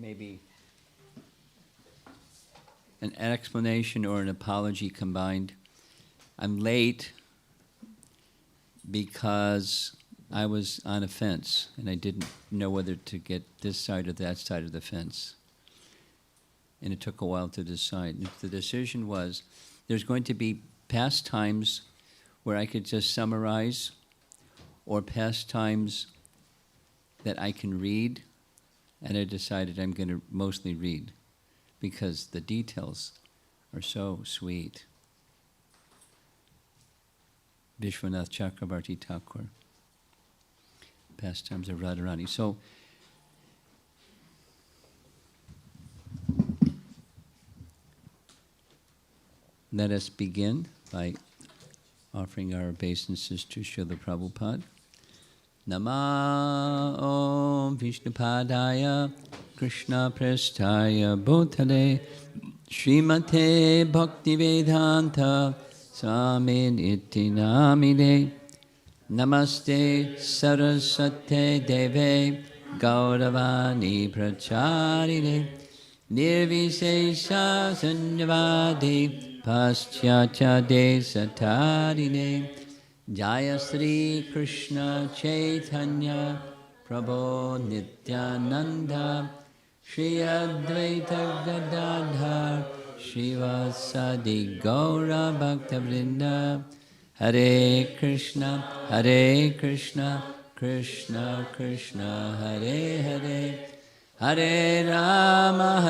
maybe an explanation or an apology combined. I'm late because I was on a fence and I didn't know whether to get this side or that side of the fence. And it took a while to decide. And the decision was there's going to be past times where I could just summarize, or past times that I can read, and I decided I'm going to mostly read because the details are so sweet. Vishwanath Chakrabarti Thakur, pastimes of Radharani. So, let us begin by offering our obeisances to Srila Prabhupada. Nama Om Vishnupadaya Krishna Prasthaya Bhutale Srimate Bhaktivedanta Swamin Iti Namine Namaste Saraswate Deve Gauravani Pracharine Nirvisesha Sanyavadi Paschatya Desatarine Jaya Sri Krishna Chaitanya Prabhu Nityananda Shri Advaita Gadadhar Shivasadi Gaura Bhaktavrinda Hare Krishna Krishna Krishna Hare Hare Hare Rama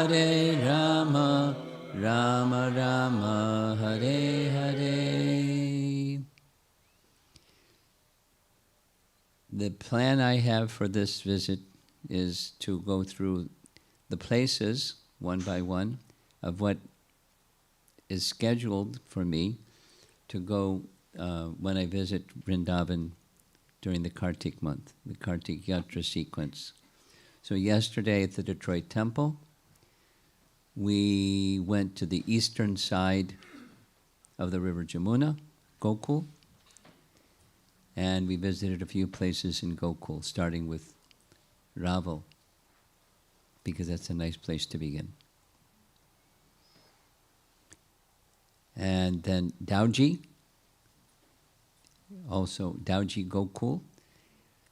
Rama Rama Hare Hare. The plan I have for this visit is to go through the places, one by one, of what is scheduled for me to go when I visit Vrindavan during the Kartik month, the Kartik Yatra sequence. So yesterday at the Detroit Temple, we went to the eastern side of the river Jamuna, Gokul, and we visited a few places in Gokul, starting with Raval, because that's a nice place to begin. And then Dauji, also Dauji Gokul,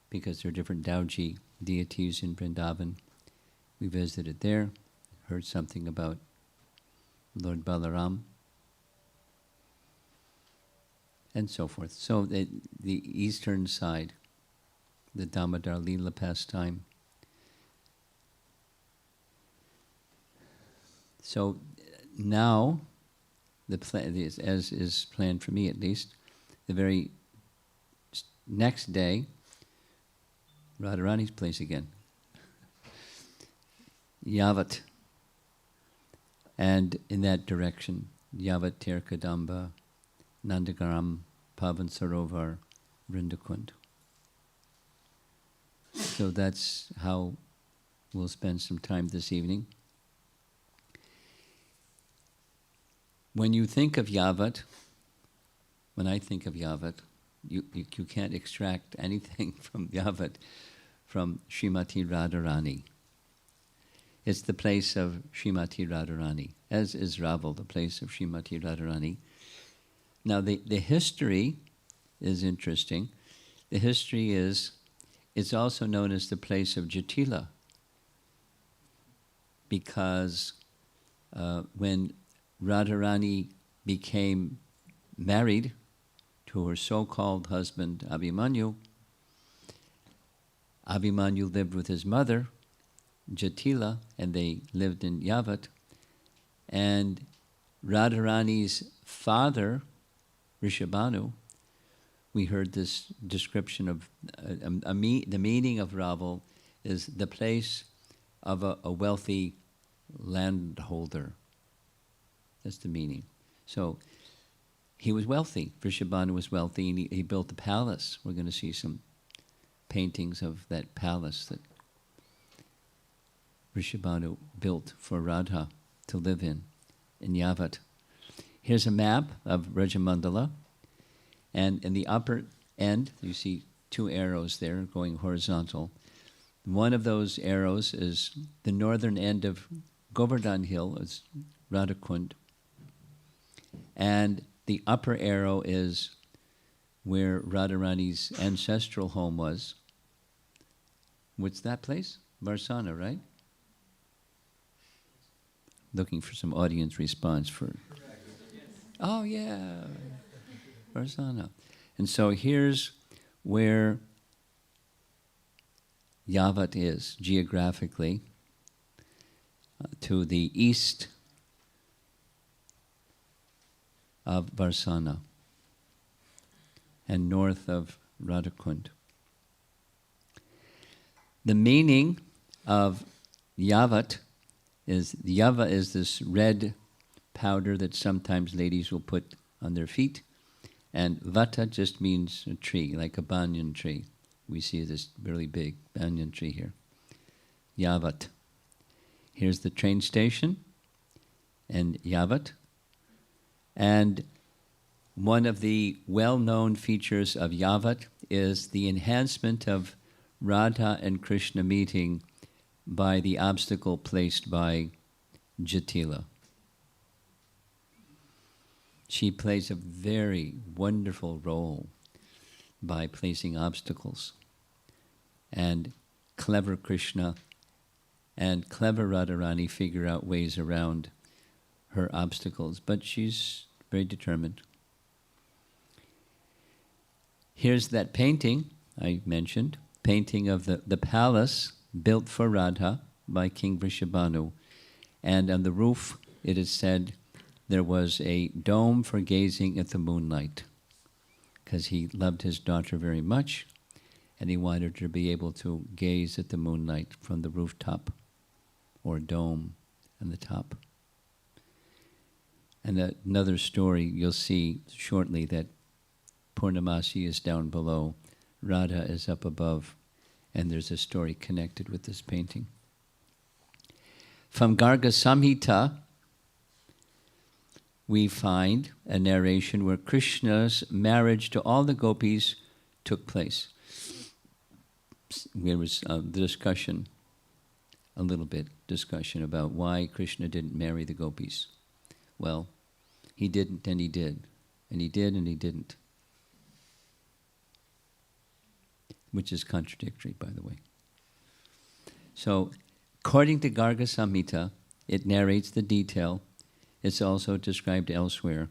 because there are different Dauji deities in Vrindavan. We visited there, heard something about Lord Balaram, and so forth. So the eastern side, the Damodar Leela pastime. So now, the plan is, as is planned for me at least, the very next day, Radharani's place again. Yavat. And in that direction, Yavat, Tirkadamba, Nandagaram, Pavan Sarovar, Vrindakund. So that's how we'll spend some time this evening. When you think of Yavat, when I think of Yavat, you can't extract anything from Yavat from Srimati Radharani. It's the place of Srimati Radharani, as is Raval, the place of Srimati Radharani. Now the history is interesting. The history is, it's also known as the place of Jatila, because when Radharani became married to her so-called husband Abhimanyu, Abhimanyu lived with his mother, Jatila, and they lived in Yavat. And Radharani's father, Rishabhanu, we heard this description of the meaning of Raval is the place of a wealthy landholder. That's the meaning. So he was wealthy. Rishabhanu was wealthy, and he built a palace. We're going to see some paintings of that palace that Rishabhanu built for Radha to live in Yavat. Here's a map of Rajamandala, and in the upper end, you see two arrows there going horizontal. One of those arrows is the northern end of Govardhan Hill, is Radhakund. And the upper arrow is where Radharani's ancestral home was. What's that place? Varsana, right? Looking for some audience response for... Oh, yeah, Varsana. And so here's where Yavat is geographically, to the east of Varsana and north of Radhakund. The meaning of Yavat is, Yava is this red powder that sometimes ladies will put on their feet, and Vata just means a tree, like a banyan tree. We see this really big banyan tree here. Yavat. Here's the train station, and Yavat. And one of the well-known features of Yavat is the enhancement of Radha and Krishna meeting by the obstacle placed by Jatila. She plays a very wonderful role by placing obstacles. And clever Krishna and clever Radharani figure out ways around her obstacles, but she's very determined. Here's that painting I mentioned, painting of the palace built for Radha by King Vrishabhanu. And on the roof, it is said, there was a dome for gazing at the moonlight, because he loved his daughter very much, and he wanted her to be able to gaze at the moonlight from the rooftop, or dome on the top. And another story, you'll see shortly that Purnamasi is down below, Radha is up above, and there's a story connected with this painting. From Garga Samhita, we find a narration where Krishna's marriage to all the gopis took place. There was the discussion, a little bit discussion about why Krishna didn't marry the gopis. Well, he didn't and he did. And he did and he didn't. Which is contradictory, by the way. So, according to Garga Samhita, it narrates the detail. It's also described elsewhere,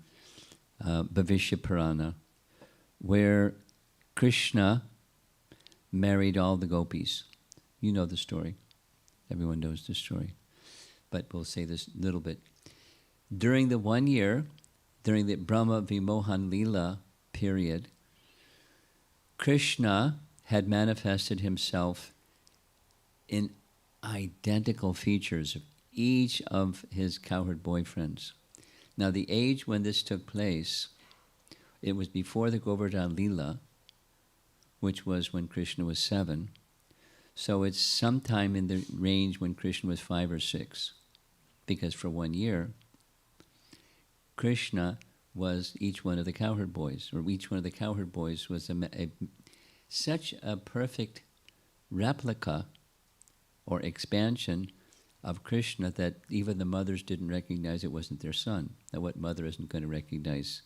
Bhavishya Purana, where Krishna married all the gopis. You know the story. Everyone knows the story. But we'll say this little bit. During the 1 year, during the Brahma Vimohan Lila period, Krishna had manifested himself in identical features of each of his cowherd boyfriends. Now, the age when this took place, it was before the Govardhan Lila, which was when Krishna was 7. So it's sometime in the range when Krishna was 5 or 6. Because for 1 year, Krishna was each one of the cowherd boys, or each one of the cowherd boys was such a perfect replica or expansion of Krishna that even the mothers didn't recognize it wasn't their son. Now, what mother isn't going to recognize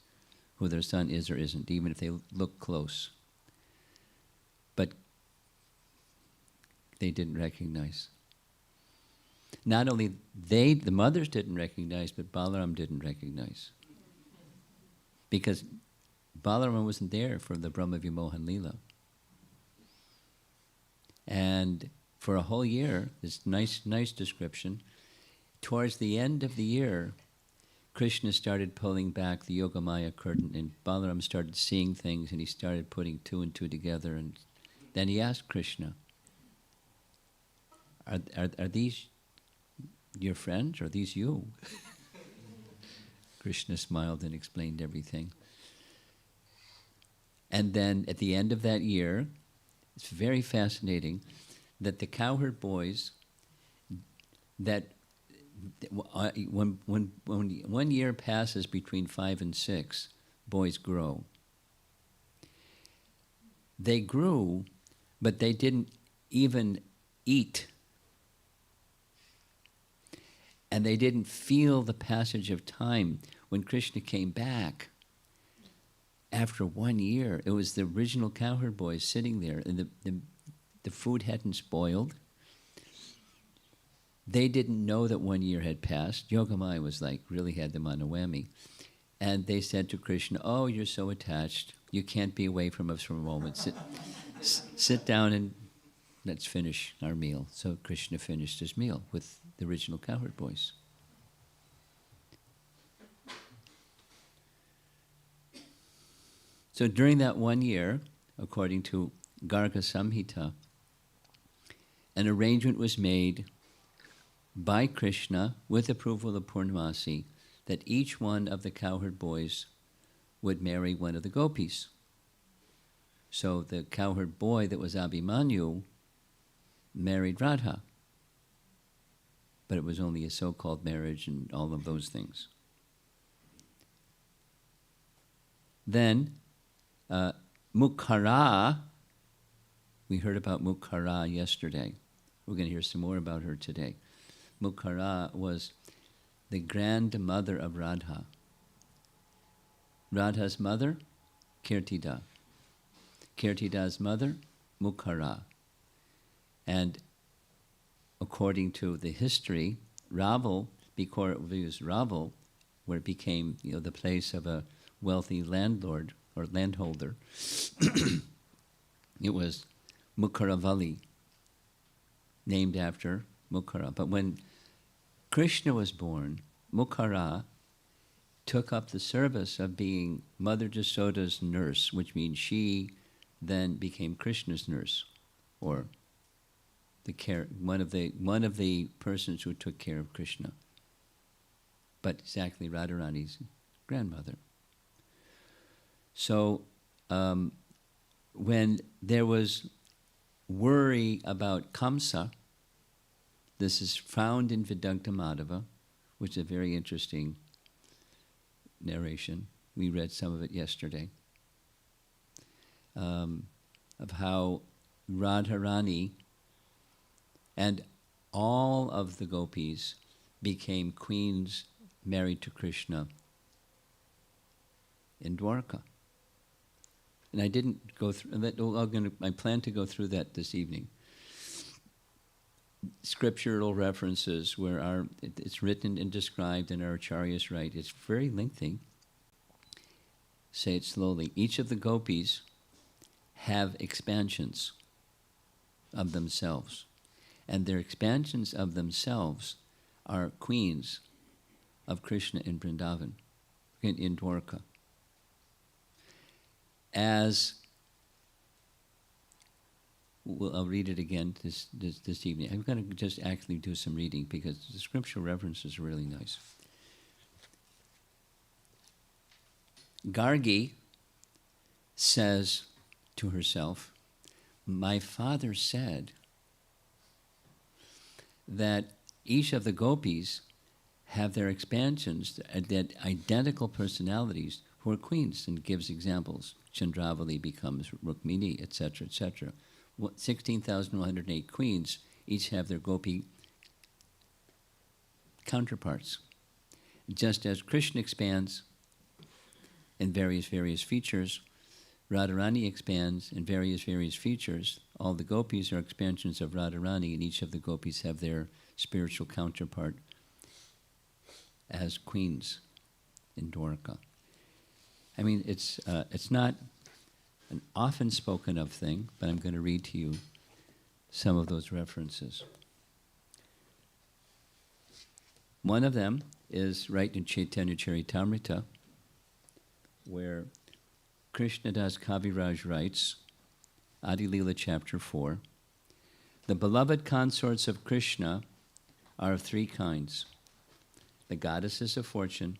who their son is or isn't, even if they look close? But they didn't recognize. Not only the mothers didn't recognize, but Balaram didn't recognize. Because Balaram wasn't there for the Brahma Vimohan Lila. And for a whole year, this nice description, towards the end of the year, Krishna started pulling back the Yogamaya curtain, and Balaram started seeing things, and he started putting 2 and 2 together, and then he asked Krishna, are these your friends, or are these you? Krishna smiled and explained everything. And then at the end of that year, it's very fascinating that the cowherd boys, that when 1 year passes between 5 and 6, boys grow. They grew, but they didn't even eat. And they didn't feel the passage of time. When Krishna came back, after 1 year, it was the original cowherd boys sitting there, and the food hadn't spoiled. They didn't know that 1 year had passed. Yogamaya was like, really had them on a whammy. And they said to Krishna, oh, you're so attached. You can't be away from us for a moment. Sit down and let's finish our meal. So Krishna finished his meal with the original cowherd boys. So during that 1 year, according to Garga Samhita, an arrangement was made by Krishna, with approval of Purnamasi, that each one of the cowherd boys would marry one of the gopis. So the cowherd boy that was Abhimanyu married Radha. But it was only a so-called marriage and all of those things. Then Mukhara, we heard about Mukhara yesterday. We're going to hear some more about her today. Mukhara was the grandmother of Radha. Radha's mother, Kirtida. Kirtida's mother, Mukhara. And according to the history, Raval, because it was Raval, where it became the place of a wealthy landlord or landholder, it was Mukharavali, named after Mukhara. But when Krishna was born, Mukhara took up the service of being Mother Jasoda's nurse, which means she then became Krishna's nurse, or one of the persons who took care of Krishna. But exactly Radharani's grandmother. So when there was worry about Kamsa, this is found in Vedanta Madhava, which is a very interesting narration. We read some of it yesterday, of how Radharani and all of the gopis became queens married to Krishna in Dwarka. And I didn't go through, I plan to go through that this evening. Scriptural references where it's written and described and our acharyas write. It's very lengthy. Say it slowly. Each of the gopis have expansions of themselves. And their expansions of themselves are queens of Krishna in Vrindavan, in Dwarka. I'll read it again this evening. I'm going to just actually do some reading because the scriptural references are really nice. Gargi says to herself, my father said that each of the gopis have their expansions, that identical personalities who are queens, and gives examples. Chandravali becomes Rukmini, etc., etc. 16,108 queens each have their gopi counterparts. Just as Krishna expands in various features, Radharani expands in various features. All the gopis are expansions of Radharani, and each of the gopis have their spiritual counterpart as queens in Dwarka. I mean, it's not an often spoken of thing, but I'm going to read to you some of those references. One of them is right in Chaitanya Charitamrita, where Krishnadas Kaviraj writes, Adi Lila chapter 4, the beloved consorts of Krishna are of three kinds: the goddesses of fortune,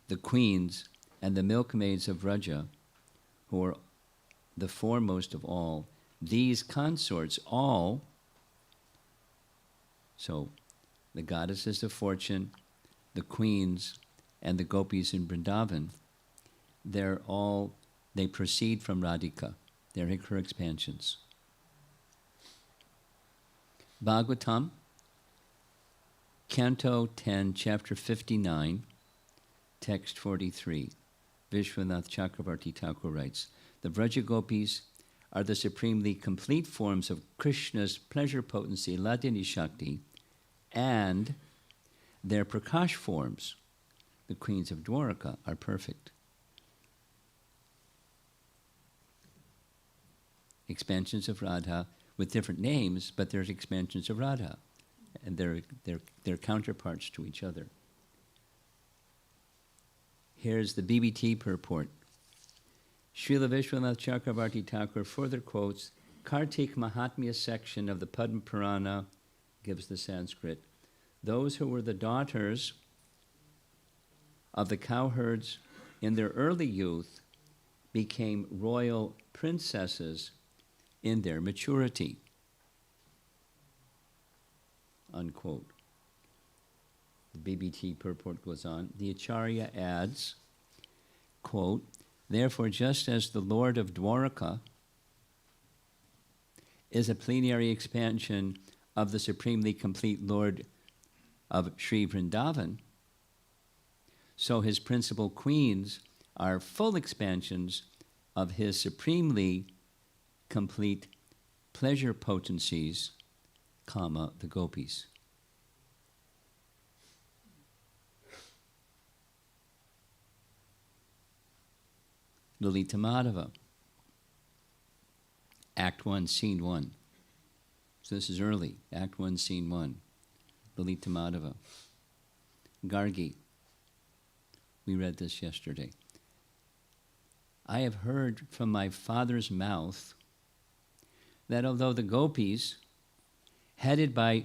the queens, and the milkmaids of Vraja, who are the foremost of all. These consorts all, so the goddesses of fortune, the queens, and the gopis in Vrindavan, they proceed from Radhika. They're her expansions. Bhagavatam, Canto 10, Chapter 59, Text 43. Vishwanath Chakravarti Thakur writes, the Vraja Gopis are the supremely complete forms of Krishna's pleasure potency, Hladini Shakti, and their Prakash forms, the queens of Dwaraka, are perfect. Expansions of Radha with different names, but there's expansions of Radha, and they're counterparts to each other. Here's the BBT purport. Srila Vishwanath Chakravarti Thakur further quotes Kartik Mahatmya section of the Padma Purana, gives the Sanskrit. Those who were the daughters of the cowherds in their early youth became royal princesses in their maturity. Unquote. The BBT purport goes on. The Acharya adds, quote, therefore, just as the Lord of Dwaraka is a plenary expansion of the supremely complete Lord of Sri Vrindavan, so his principal queens are full expansions of his supremely complete pleasure potencies, comma, the gopis. Lalita Madhava, Act 1, Scene 1. So this is early, Act 1, Scene 1. Lalita Madhava. Gargi. We read this yesterday. I have heard from my father's mouth that although the gopis, headed by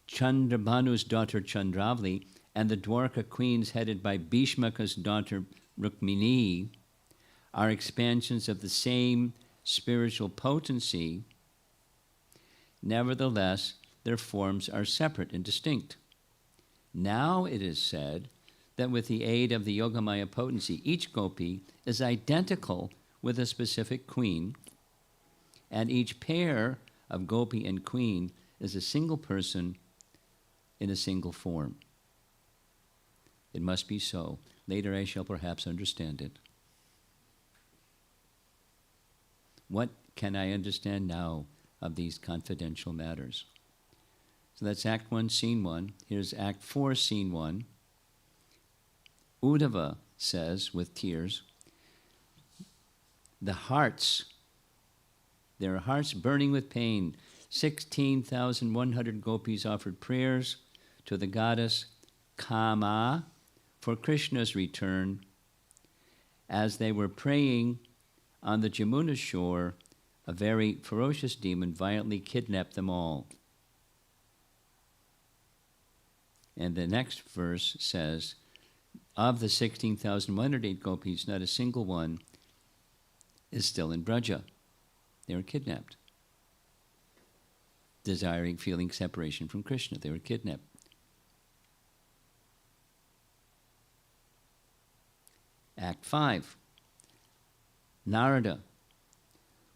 Chandrabhanu's daughter Chandravali, and the Dwarka queens headed by Bhishmaka's daughter Rukmini, are expansions of the same spiritual potency, nevertheless, their forms are separate and distinct. Now it is said that with the aid of the Yogamaya potency, each gopi is identical with a specific queen, and each pair of gopi and queen is a single person in a single form. It must be so. Later I shall perhaps understand it. What can I understand now of these confidential matters? So that's Act 1, Scene 1. Here's Act 4, Scene 1. Uddhava says, with tears, their hearts burning with pain, 16,100 gopis offered prayers to the goddess Kama for Krishna's return. As they were praying on the Jamuna shore, a very ferocious demon violently kidnapped them all. And the next verse says, of the 16,108 gopis, not a single one is still in Braja. They were kidnapped. Desiring, feeling separation from Krishna. They were kidnapped. Act 5. Narada,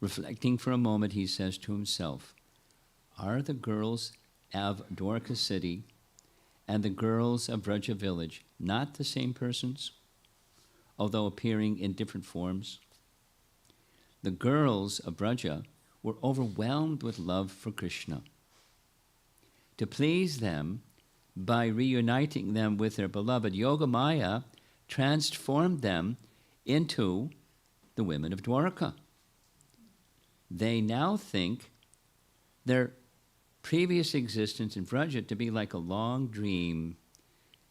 reflecting for a moment, he says to himself, are the girls of Dwarka city and the girls of Vraja village not the same persons, although appearing in different forms? The girls of Vraja were overwhelmed with love for Krishna. To please them, by reuniting them with their beloved, Yogamaya transformed them into the women of Dwarka. They now think their previous existence in Vraja to be like a long dream,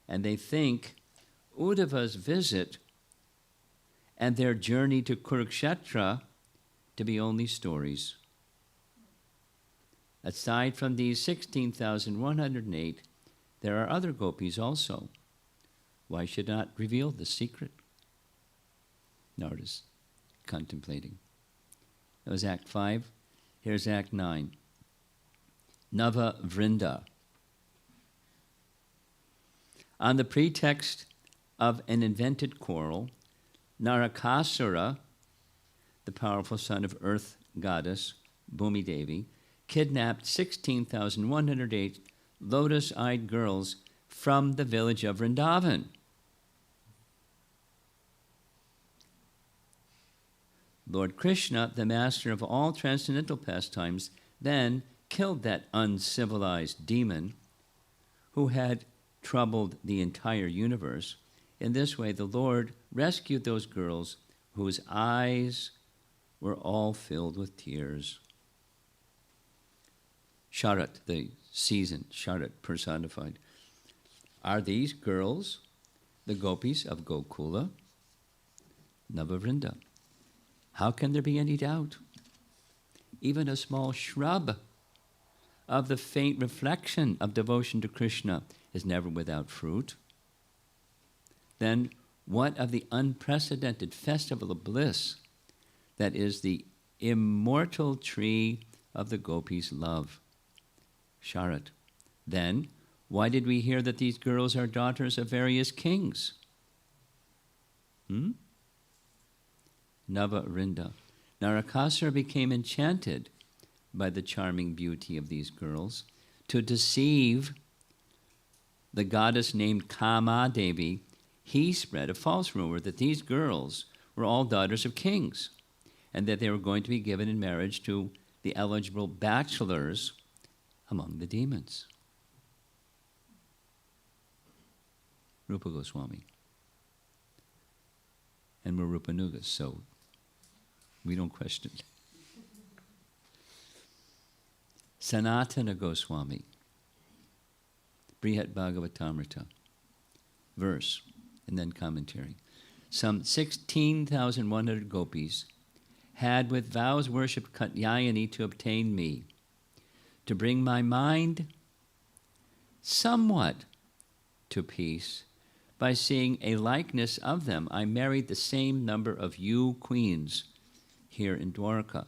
and they think Uddhava's visit and their journey to Kurukshetra to be only stories. Aside from these 16,108, there are other gopis also. Why should not reveal the secret? Narada's contemplating. That was Act 5. Here's Act 9. Nava Vrinda. On the pretext of an invented quarrel, Narakasura, the powerful son of Earth goddess Bhumi Devi, kidnapped 16,108 lotus-eyed girls from the village of Vrindavan. Lord Krishna, the master of all transcendental pastimes, then killed that uncivilized demon who had troubled the entire universe. In this way, the Lord rescued those girls whose eyes were all filled with tears. Sharat, the season, Sharat personified. Are these girls the gopis of Gokula, Navavrinda? How can there be any doubt? Even a small shrub of the faint reflection of devotion to Krishna is never without fruit. Then what of the unprecedented festival of bliss that is the immortal tree of the gopis' love? Sharat. Then, why did we hear that these girls are daughters of various kings? Navavrinda. Narakasura became enchanted by the charming beauty of these girls. To deceive the goddess named Kama Devi, he spread a false rumor that these girls were all daughters of kings and that they were going to be given in marriage to the eligible bachelors among the demons. Rupa Goswami. And we're Rupanugas, so we don't question. Sanatana Goswami, Brihat Bhagavatamrita, verse, and then commentary. Some 16,100 gopis had with vows worshipped Katyayani to obtain me. To bring my mind somewhat to peace, by seeing a likeness of them, I married the same number of you queens here in Dwarka.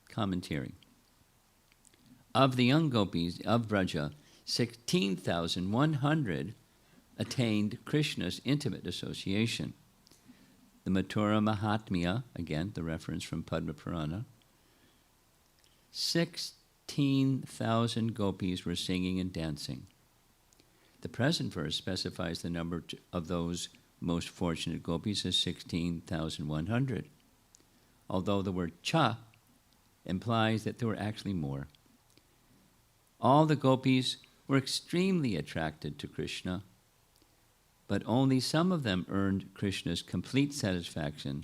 Commentary. Of the young gopis of Braja, 16,100 attained Krishna's intimate association. The Mathura Mahatmya, again the reference from Padma Purana, 16,000 gopis were singing and dancing. The present verse specifies the number of those most fortunate gopis as 16,100, although the word cha implies that there were actually more. All the gopis were extremely attracted to Krishna, but only some of them earned Krishna's complete satisfaction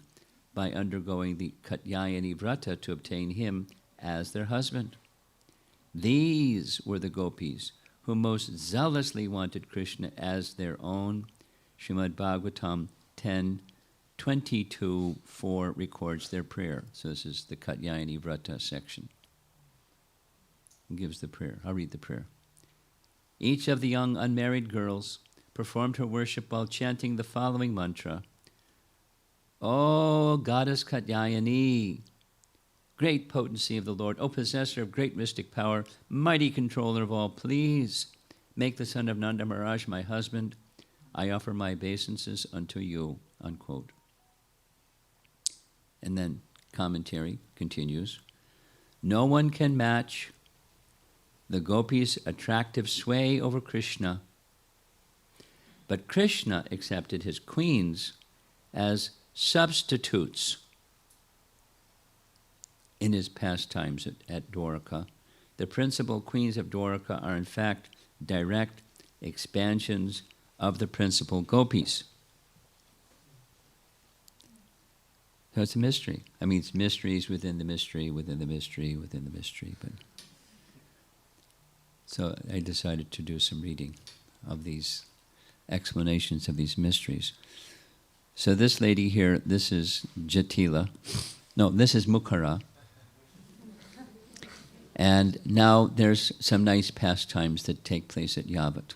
by undergoing the Katyayani Vrata to obtain him as their husband. These were the gopis who most zealously wanted Krishna as their own. Srimad Bhagavatam 10:22-4 records their prayer. So this is the Katyayani Vrata section. It gives the prayer. I'll read the prayer. Each of the young unmarried girls performed her worship while chanting the following mantra. O goddess Katyayani, great potency of the Lord, O possessor of great mystic power, mighty controller of all, please make the son of Nanda Maharaj my husband. I offer my obeisances unto you, unquote. And then commentary continues. No one can match the gopis' attractive sway over Krishna, but Krishna accepted his queens as substitutes in his pastimes at Dwarka. The principal queens of Dwarka are in fact direct expansions of the principal gopis. So it's a mystery. I mean, it's mysteries within the mystery, within the mystery, within the mystery. But so I decided to do some reading of these explanations of these mysteries. So this lady here, this is Jatila. No, this is Mukhara. And now there's some nice pastimes that take place at Yavat.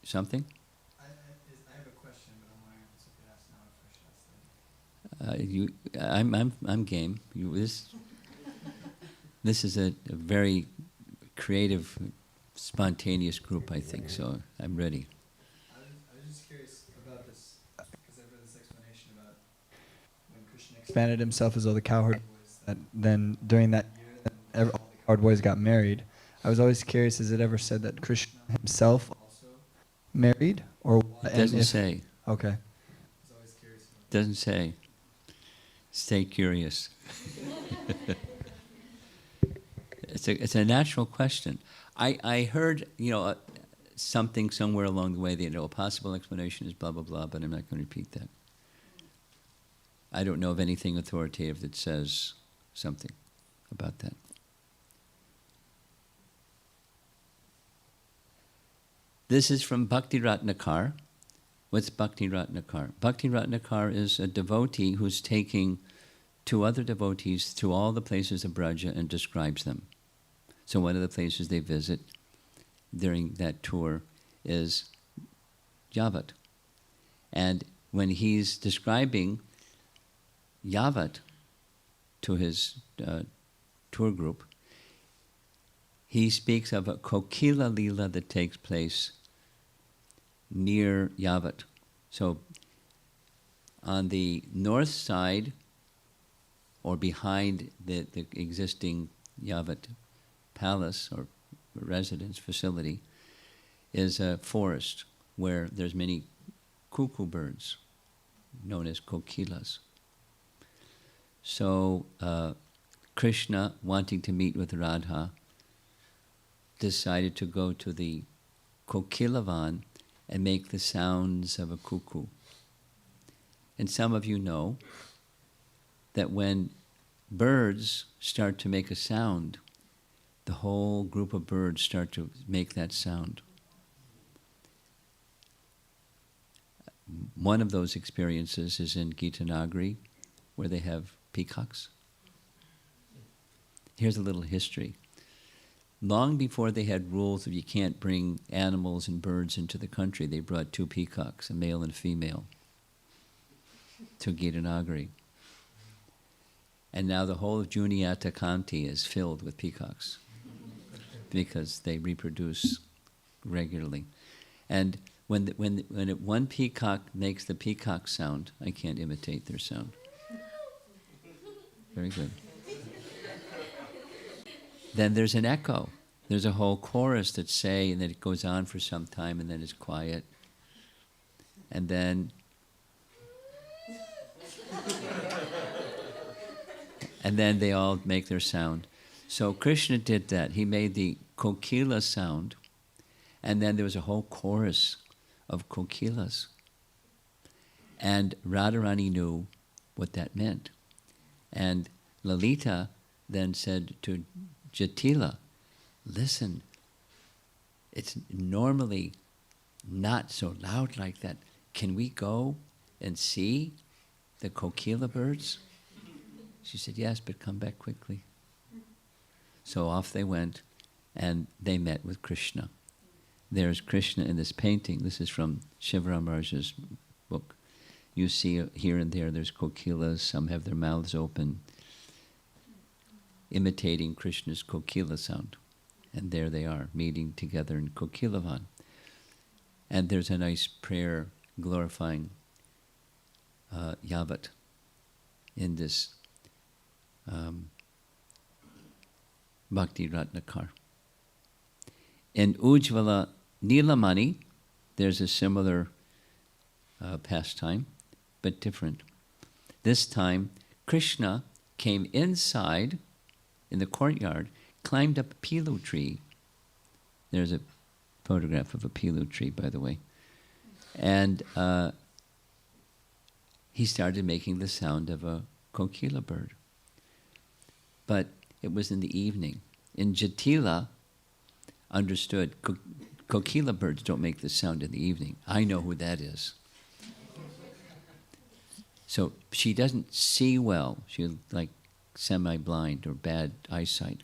Something? I have a question, but I'm wondering if you could ask now or if I should ask later. I'm game. This is a very creative, spontaneous group, I think. So I'm ready. I was just curious about this, because I've read this explanation about when expanded himself as though the cowherd boys. That then during that year, all the cowherd boys got married. I was always curious: is it ever said that Krishna himself also married, or It and doesn't if say. okay? I was always curious about that. Doesn't say. Stay curious. It's a natural question. I heard, something somewhere along the way that, a possible explanation is blah, blah, blah, but I'm not going to repeat that. I don't know of anything authoritative that says something about that. This is from Bhakti Ratnakar. What's Bhakti Ratnakar? Bhakti Ratnakar is a devotee who's taking two other devotees to all the places of Braja and describes them. So one of the places they visit during that tour is Yavat. And when he's describing Yavat to his tour group, he speaks of a Kokila Lila that takes place near Yavat. So on the north side, or behind the existing Yavat palace or residence facility, is a forest where there's many cuckoo birds known as kokilas. So Krishna, wanting to meet with Radha, decided to go to the Kokilavan and make the sounds of a cuckoo. And some of you know that when birds start to make a sound, the whole group of birds start to make that sound. One of those experiences is in Gitanagari, where they have peacocks. Here's a little history. Long before they had rules that you can't bring animals and birds into the country, they brought two peacocks, a male and a female, to Gitanagari. And now the whole of Juniata County is filled with peacocks because they reproduce regularly. And when one peacock makes the peacock sound, I can't imitate their sound. Very good. Then there's an echo. There's a whole chorus that say, and then it goes on for some time, and then it's quiet. And then they all make their sound. So Krishna did that. He made the kokila sound, and then there was a whole chorus of kokilas. And Radharani knew what that meant. And Lalita then said to Jatila, listen, it's normally not so loud like that. Can we go and see the kokila birds? She said, yes, but come back quickly. So off they went, and they met with Krishna. There's Krishna in this painting. This is from Shivaram Raja's book. You see here and there's kokilas. Some have their mouths open, imitating Krishna's kokila sound. And there they are, meeting together in Kokilavan. And there's a nice prayer glorifying Yavat in this Bhakti Ratnakar. In Ujjvala Nilamani, there's a similar pastime, but different. This time, Krishna came inside in the courtyard, climbed up a pilu tree. There's a photograph of a pilu tree, by the way. And he started making the sound of a kokila bird. But it was in the evening. In Jatila, understood, kokila birds don't make the sound in the evening. I know who that is. So she doesn't see well. She's like semi-blind or bad eyesight.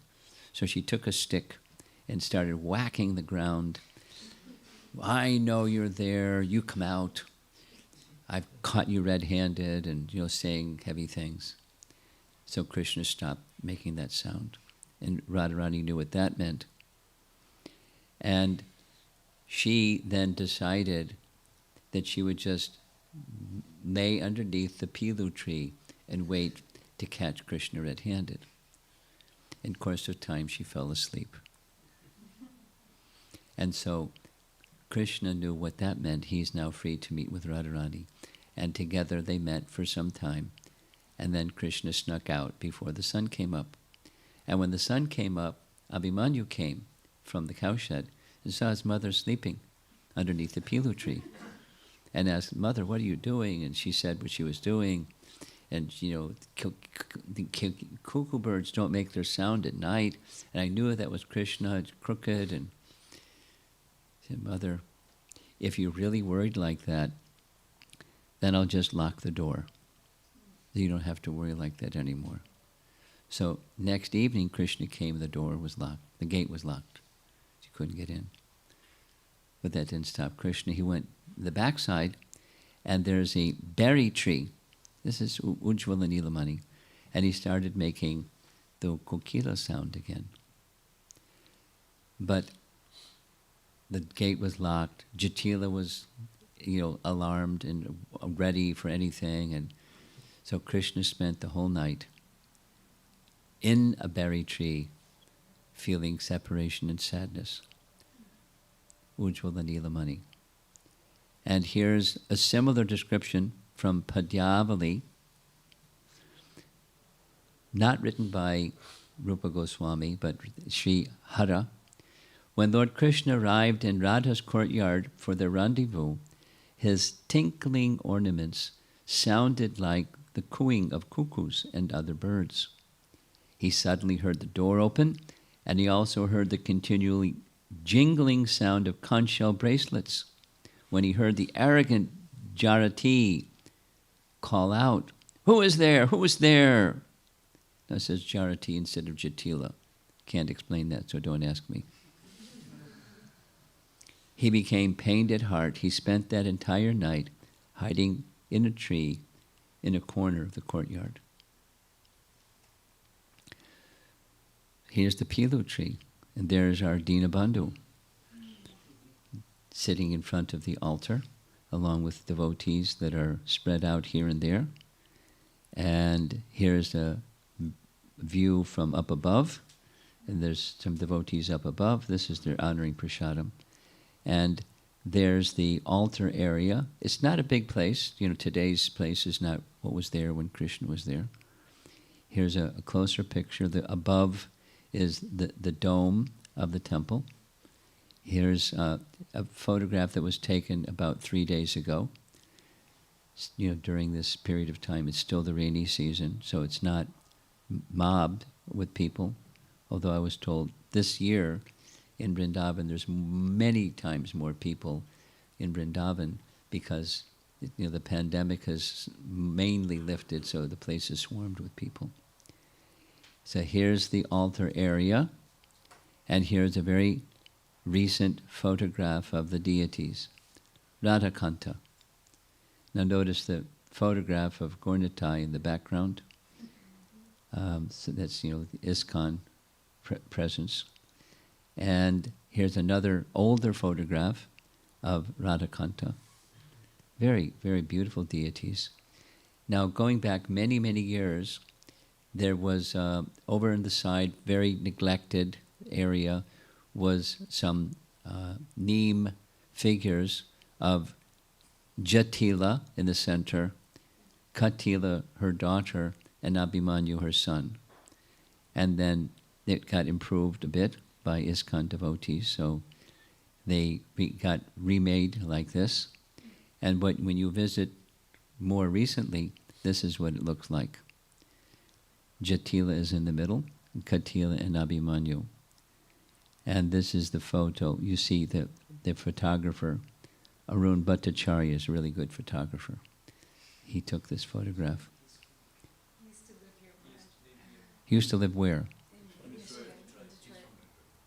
So she took a stick and started whacking the ground. I know you're there. You come out. I've caught you red-handed, and saying heavy things. So Krishna stopped making that sound, and Radharani knew what that meant. And she then decided that she would just lay underneath the pilu tree and wait to catch Krishna red-handed. In course of time, she fell asleep. And so Krishna knew what that meant. He's now free to meet with Radharani. And together they met for some time. And then Krishna snuck out before the sun came up. And when the sun came up, Abhimanyu came from the cowshed and saw his mother sleeping underneath the pilu tree. And asked, "Mother, what are you doing?" And she said what she was doing. And, the cuckoo birds don't make their sound at night. And I knew that was Krishna, it's crooked. And I said, "Mother, if you're really worried like that, then I'll just lock the door. You don't have to worry like that anymore." So next evening, Krishna came, the door was locked. The gate was locked. She couldn't get in. But that didn't stop Krishna. He went the backside, and there's a berry tree. This is Ujjvala Nilamani. And he started making the kokila sound again. But the gate was locked. Jatila was, alarmed and ready for anything. And so Krishna spent the whole night in a berry tree, feeling separation and sadness. Ujjvala Nilamani. And here's a similar description from Padyavali, not written by Rupa Goswami, but Sri Hara. When Lord Krishna arrived in Radha's courtyard for their rendezvous, his tinkling ornaments sounded like the cooing of cuckoos and other birds. He suddenly heard the door open, and he also heard the continually jingling sound of conch shell bracelets. When he heard the arrogant Jarati call out, "Who is there? Who is there?" Now it says Jarati instead of Jatila. Can't explain that, so don't ask me. He became pained at heart. He spent that entire night hiding in a tree in a corner of the courtyard. Here's the pilu tree, and there's our Dinabandhu sitting in front of the altar, along with devotees that are spread out here and there. And here's a view from up above, and there's some devotees up above. This is their honoring prasadam. And there's the altar area. It's not a big place. Today's place is not what was there when Krishna was there. Here's a closer picture. The above is the dome of the temple. Here's a photograph that was taken about 3 days ago. During this period of time, it's still the rainy season, so it's not mobbed with people. Although I was told this year in Vrindavan, there's many times more people in Vrindavan because the pandemic has mainly lifted, so the place is swarmed with people. So here's the altar area, and here's a very recent photograph of the deities, Radhakanta. Now notice the photograph of Gaurnitai in the background. So that's, the ISKCON presence. And here's another older photograph of Radhakanta. Very, very beautiful deities. Now going back many, many years, there was, over on the side, very neglected area, was some neem figures of Jatila in the center, Katila, her daughter, and Abhimanyu, her son. And then it got improved a bit by ISKCON devotees, so they got remade like this. And when you visit more recently, this is what it looks like. Jatila is in the middle, Katila and Abhimanyu. And this is the photo. You see the photographer, Arun Bhattacharya, is a really good photographer. He took this photograph. He used to live where?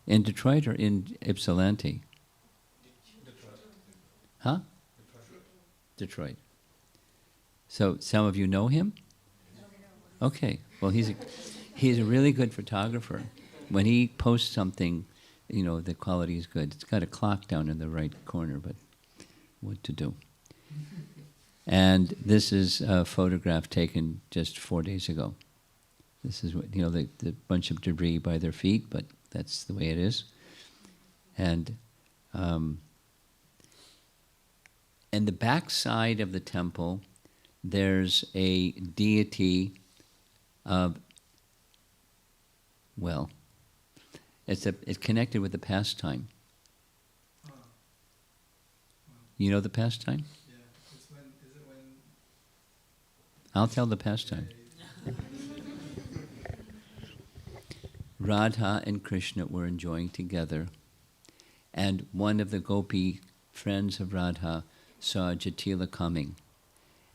In Detroit or in Ypsilanti? Huh? Detroit. So some of you know him? Okay. Well, he's a really good photographer. When he posts something, the quality is good. It's got a clock down in the right corner, but what to do? And this is a photograph taken just 4 days ago. This is what, the bunch of debris by their feet, but that's the way it is. And in the back side of the temple, there's a deity of, well, it's connected with the pastime. You know the pastime? Yeah. Is it when? I'll tell the pastime. Radha and Krishna were enjoying together, and one of the gopi friends of Radha saw Jatila coming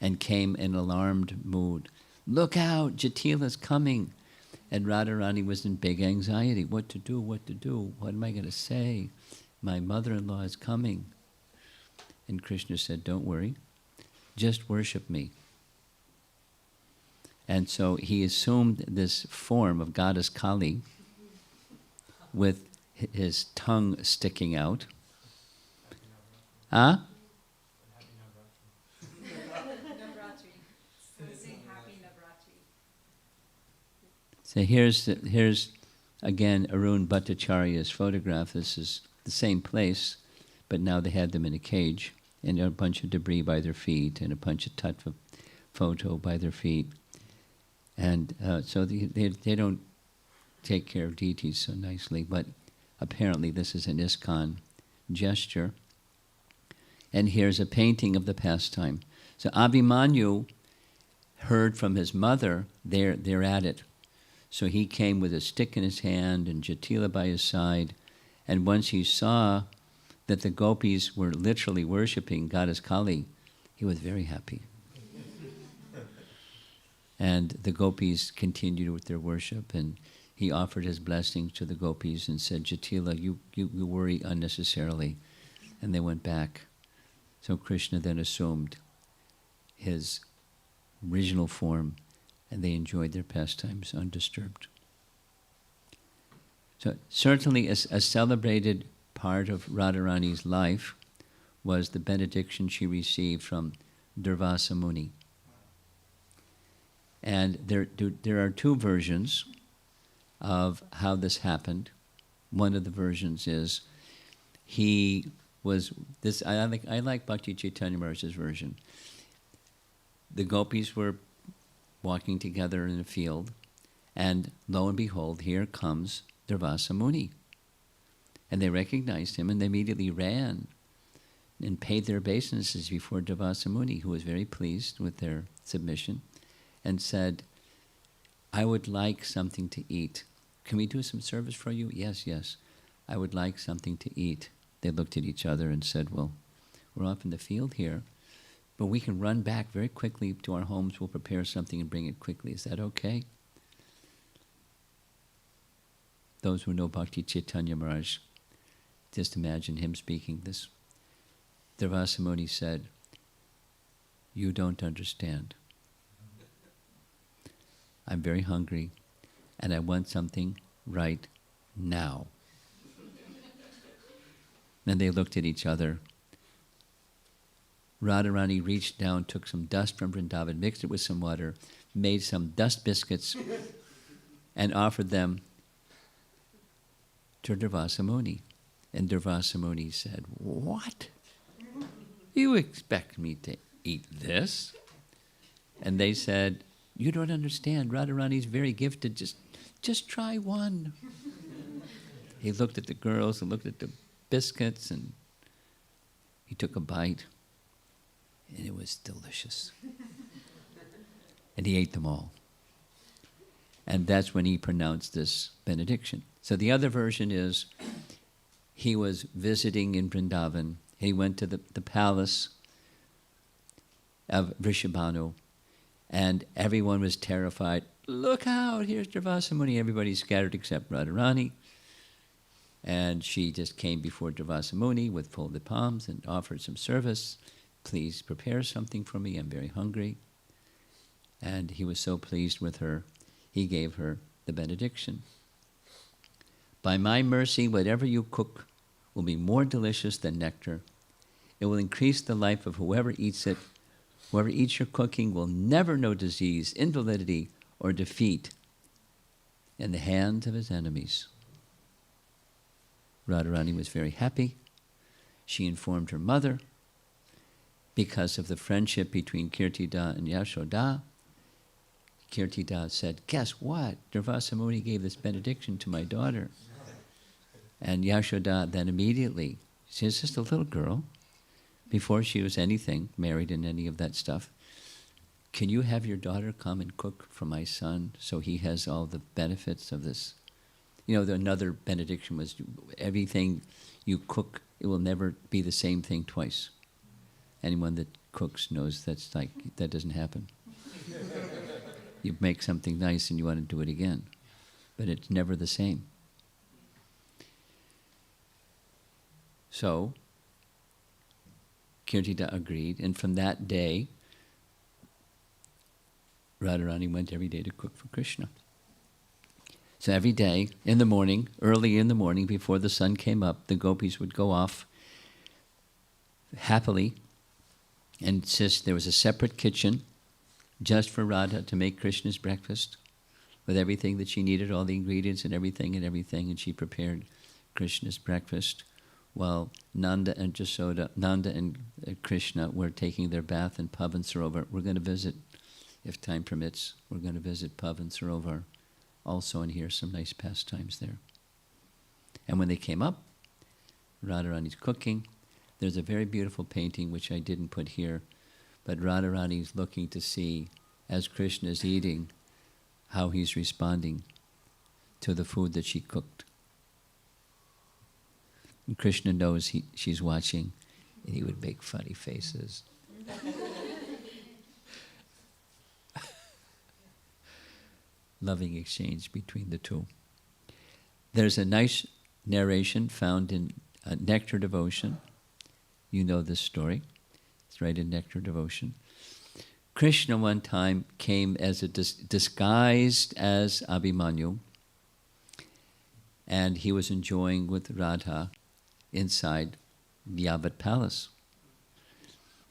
and came in alarmed mood. Look out, Jatila's coming. And Radharani was in big anxiety. What to do? What am I going to say? My mother-in-law is coming. And Krishna said, don't worry, just worship me. And so he assumed this form of goddess Kali with his tongue sticking out. Huh? So here's again Arun Bhattacharya's photograph. This is the same place, but now they had them in a cage, and a bunch of debris by their feet, and a bunch of tattva photo by their feet. And so they don't take care of deities so nicely, but apparently this is an ISKCON gesture. And here's a painting of the pastime. So Abhimanyu heard from his mother, they're at it. So he came with a stick in his hand and Jatila by his side. And once he saw that the gopis were literally worshipping goddess Kali, he was very happy. And the gopis continued with their worship, and he offered his blessings to the gopis and said, Jatila, you worry unnecessarily. And they went back. So Krishna then assumed his original form, and they enjoyed their pastimes undisturbed. So certainly a celebrated part of Radharani's life was the benediction she received from Durvasa Muni. And there are two versions of how this happened. One of the versions is he was this. I like Bhakti Chaitanya Maharaj's version. The gopis were walking together in a field, and lo and behold, here comes Durvasa Muni. And they recognized him, and they immediately ran and paid their obeisances before Durvasa Muni, who was very pleased with their submission, and said, I would like something to eat. Can we do some service for you? Yes, yes. I would like something to eat. They looked at each other and said, well, we're off in the field here, but we can run back very quickly to our homes. We'll prepare something and bring it quickly. Is that okay? Those who know Bhakti Chaitanya Maharaj, just imagine him speaking this. Durvasa Muni said, you don't understand. I'm very hungry, and I want something right now. And they looked at each other. Radharani reached down, took some dust from Vrindavan, mixed it with some water, made some dust biscuits, and offered them to Durvasa Muni. And Durvasa Muni said, what? You expect me to eat this? And they said, you don't understand. Radharani's very gifted. Just try one. He looked at the girls and looked at the biscuits, and he took a bite, and it was delicious. And he ate them all. And that's when he pronounced this benediction. So the other version is he was visiting in Vrindavan. He went to the palace of Vrishabhanu, and everyone was terrified. Look out, here's Durvasa Muni. Everybody scattered except Radharani. And she just came before Durvasa Muni with folded palms and offered some service. Please prepare something for me, I'm very hungry. And he was so pleased with her, he gave her the benediction. By my mercy, whatever you cook will be more delicious than nectar. It will increase the life of whoever eats it Whoever eats your cooking will never know disease, invalidity, or defeat in the hands of his enemies. Radharani was very happy. She informed her mother. Because of the friendship between Kirtida and Yashoda, Kirtida said, guess what? Durvasa Muni gave this benediction to my daughter. And Yashoda then immediately, she was just a little girl, before she was anything, married in any of that stuff, can you have your daughter come and cook for my son so he has all the benefits of this? You know, another benediction was, everything you cook, it will never be the same thing twice. Anyone that cooks knows that doesn't happen. You make something nice and you want to do it again, but it's never the same. So, Kirtida agreed, and from that day, Radharani went every day to cook for Krishna. So every day, in the morning, early in the morning, before the sun came up, the gopis would go off happily and insist there was a separate kitchen just for Radha to make Krishna's breakfast with everything that she needed, all the ingredients and everything, and she prepared Krishna's breakfast while Nanda and Jasoda, Nanda and Krishna were taking their bath in Pavan Sarovar. We're going to visit, if time permits, we're going to visit Pavan Sarovar also and hear some nice pastimes there. And when they came up, Radharani's cooking. There's a very beautiful painting which I didn't put here, but Radharani's looking to see, as Krishna is eating, how he's responding to the food that she cooked. And Krishna knows she's watching, and he would make funny faces. Loving exchange between the two. There's a nice narration found in Nectar Devotion. You know this story. It's right in Nectar Devotion. Krishna one time came as a disguised as Abhimanyu, and he was enjoying with Radha inside the Yavat palace.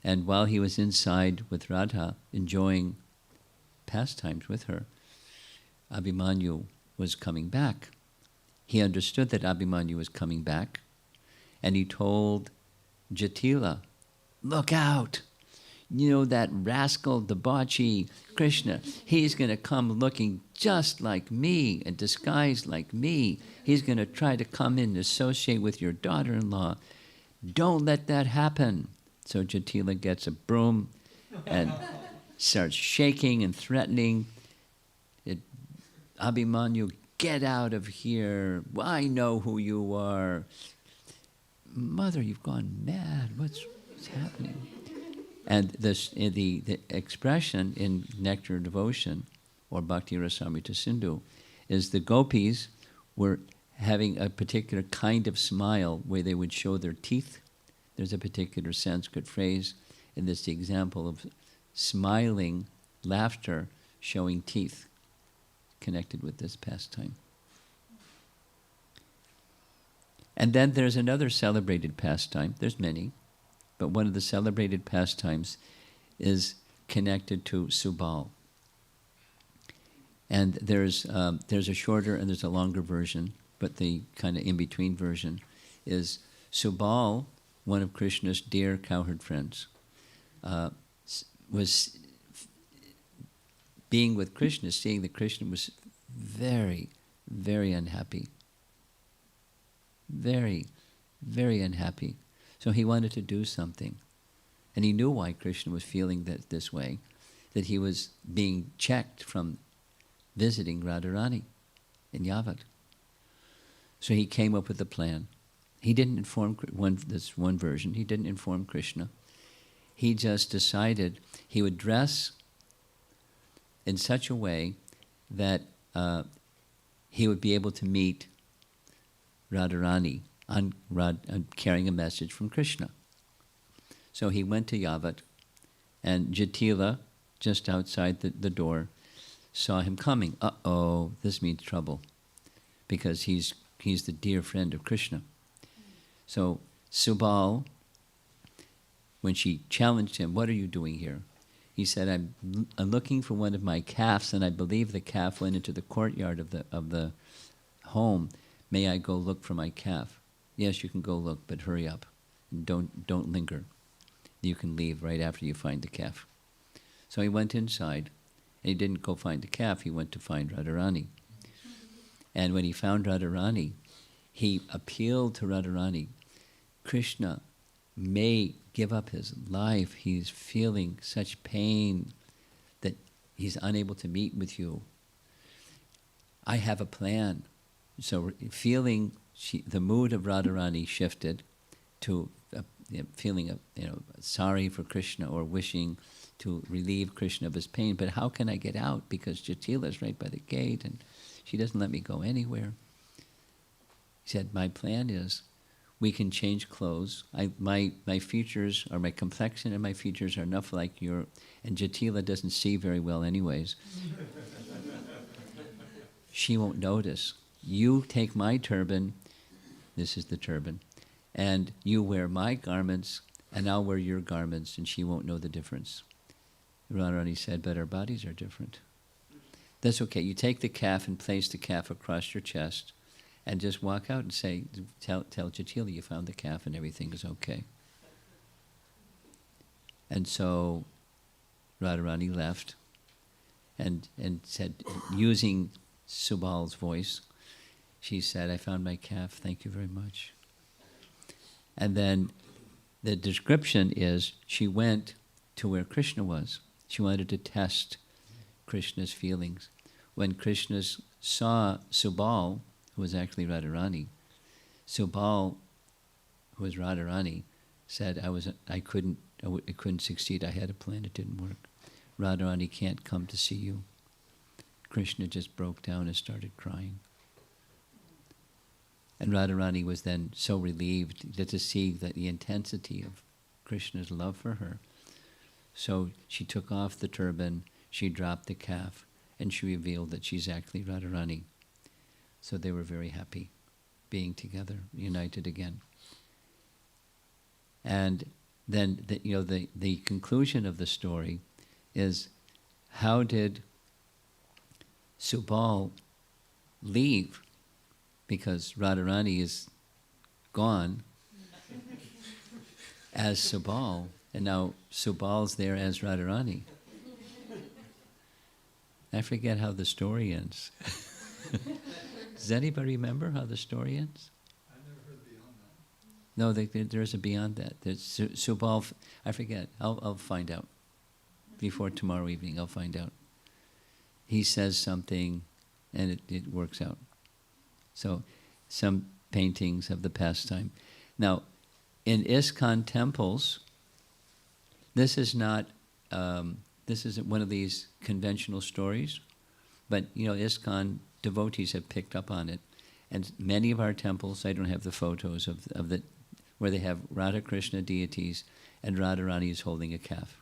And while he was inside with Radha, enjoying pastimes with her, Abhimanyu was coming back. He understood that Abhimanyu was coming back, and he told Jatila, look out! You know that rascal debauchee Krishna, he's going to come looking just like me and disguised like me. He's going to try to come in and associate with your daughter-in-law. Don't let that happen. So Jatila gets a broom and starts shaking and threatening. Abhimanyu, get out of here. I know who you are. Mother, you've gone mad. What's happening? And the expression in Nectar Devotion, or Bhakti Rasamrita Sindhu, is the gopis were having a particular kind of smile where they would show their teeth. There's a particular Sanskrit phrase, and this is the example of smiling, laughter, showing teeth, connected with this pastime. And then there's another celebrated pastime. There's many, but one of the celebrated pastimes is connected to Subal. And there's a shorter and there's a longer version, but the kind of in-between version is Subal, one of Krishna's dear cowherd friends, was being with Krishna, seeing that Krishna was very, very unhappy. Very, very unhappy. So he wanted to do something. And he knew why Krishna was feeling this way, that he was being checked from visiting Radharani in Yavat. So he came up with a plan. He didn't inform, this one version, he didn't inform Krishna. He just decided he would dress in such a way that he would be able to meet Radharani carrying a message from Krishna. So he went to Yavat, and Jatila, just outside the door, saw him coming. Uh-oh, this means trouble, because he's the dear friend of Krishna. So Subal, when she challenged him, what are you doing here? He said, I'm looking for one of my calves, and I believe the calf went into the courtyard of the home. May I go look for my calf? Yes, you can go look, but hurry up. And don't linger. You can leave right after you find the calf. So he went inside, and he didn't go find the calf. He went to find Radharani. And when he found Radharani, he appealed to Radharani, Krishna may give up his life. He's feeling such pain that he's unable to meet with you. I have a plan. So the mood of Radharani shifted to feeling sorry for Krishna or wishing to relieve Krishna of his pain. But how can I get out? Because Jatila is right by the gate and she doesn't let me go anywhere. He said, my plan is we can change clothes. My features, or my complexion and my features are enough like your, and Jatila doesn't see very well anyways. She won't notice. You take my turban, this is the turban, and you wear my garments, and I'll wear your garments, and she won't know the difference. Radharani said, but our bodies are different. That's okay. You take the calf and place the calf across your chest, and just walk out and say, tell Jatila you found the calf and everything is okay. And so Radharani left and said, using Subal's voice, she said, I found my calf, thank you very much. And then the description is she went to where Krishna was. She wanted to test Krishna's feelings. When Krishna saw Subal, who was actually Radharani, Subal, who was Radharani, said, I couldn't succeed. I had a plan, it didn't work. Radharani can't come to see you. Krishna just broke down and started crying. And Radharani was then so relieved to see the intensity of Krishna's love for her. So she took off the turban, she dropped the calf, and she revealed that she's actually Radharani. So they were very happy being together, united again. And then the conclusion of the story is, how did Subal leave? Because Radharani is gone as Subal, and now Subal's there as Radharani. I forget how the story ends. Does anybody remember how the story ends? I never heard beyond that. No, there's a beyond that. There's Subal, I forget. I'll find out. Before tomorrow evening, I'll find out. He says something, and it works out. So, some paintings of the pastime. Now, in ISKCON temples, this isn't one of these conventional stories, but ISKCON devotees have picked up on it, and many of our temples, I don't have the photos of where they have Radha Krishna deities and Radharani is holding a calf.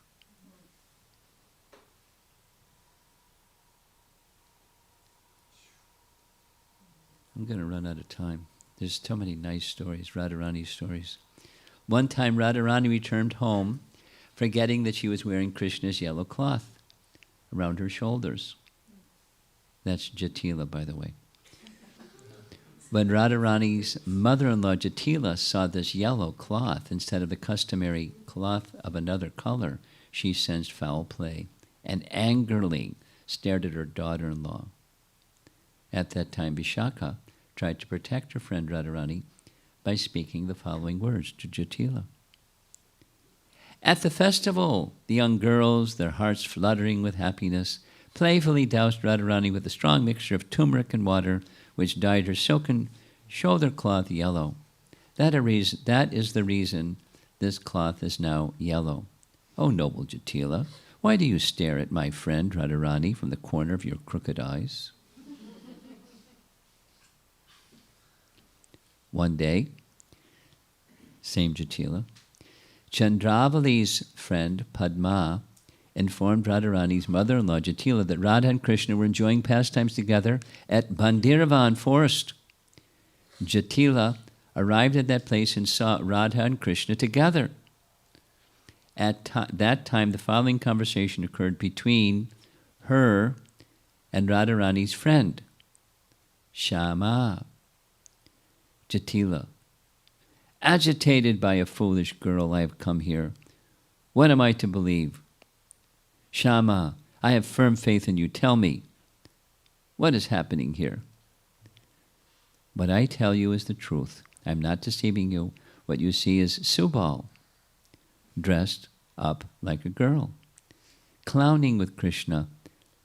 I'm going to run out of time. There's so many nice stories, Radharani stories. One time Radharani returned home, forgetting that she was wearing Krishna's yellow cloth around her shoulders. That's Jatila, by the way. When Radharani's mother-in-law Jatila saw this yellow cloth instead of the customary cloth of another color, she sensed foul play and angrily stared at her daughter-in-law. At that time, Vishaka tried to protect her friend Radharani by speaking the following words to Jatila. At the festival, the young girls, their hearts fluttering with happiness, playfully doused Radharani with a strong mixture of turmeric and water, which dyed her silken shoulder cloth yellow. That is the reason this cloth is now yellow. O noble Jatila, why do you stare at my friend Radharani from the corner of your crooked eyes? One day, same Jatila, Chandravali's friend Padma informed Radharani's mother-in-law Jatila that Radha and Krishna were enjoying pastimes together at Bandiravan forest. Jatila arrived at that place and saw Radha and Krishna together. At that time, the following conversation occurred between her and Radharani's friend, Shama. Jatila. Agitated by a foolish girl, I have come here. What am I to believe? Shama, I have firm faith in you. Tell me, what is happening here? What I tell you is the truth. I'm not deceiving you. What you see is Subal, dressed up like a girl, clowning with Krishna,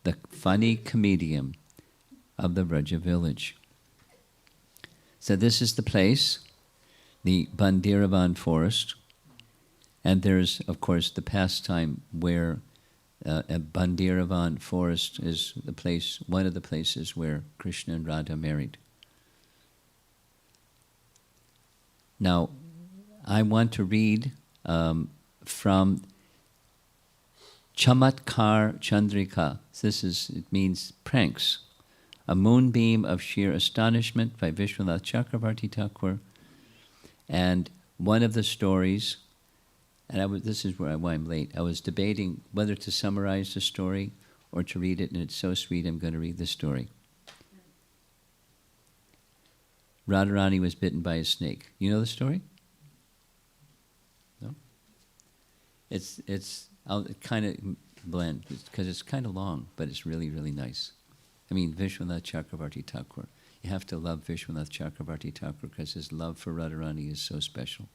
the funny comedian of the Vraja village. So this is the place, the Bandiravan forest, and there's, of course, the pastime where a Bandiravan forest is the place, one of the places where Krishna and Radha married. Now, I want to read from Chamatkar Chandrika. It means pranks. A moonbeam of sheer astonishment by Vishwanath Chakravarti Thakur. And one of the stories, and this is why I'm late, I was debating whether to summarize the story or to read it, and it's so sweet I'm going to read the story. Radharani was bitten by a snake. You know the story? No? I'll kind of blend, because it's kind of long, but it's really, really nice. I mean, Vishwanath Chakravarti Thakur. You have to love Vishwanath Chakravarti Thakur because his love for Radharani is so special.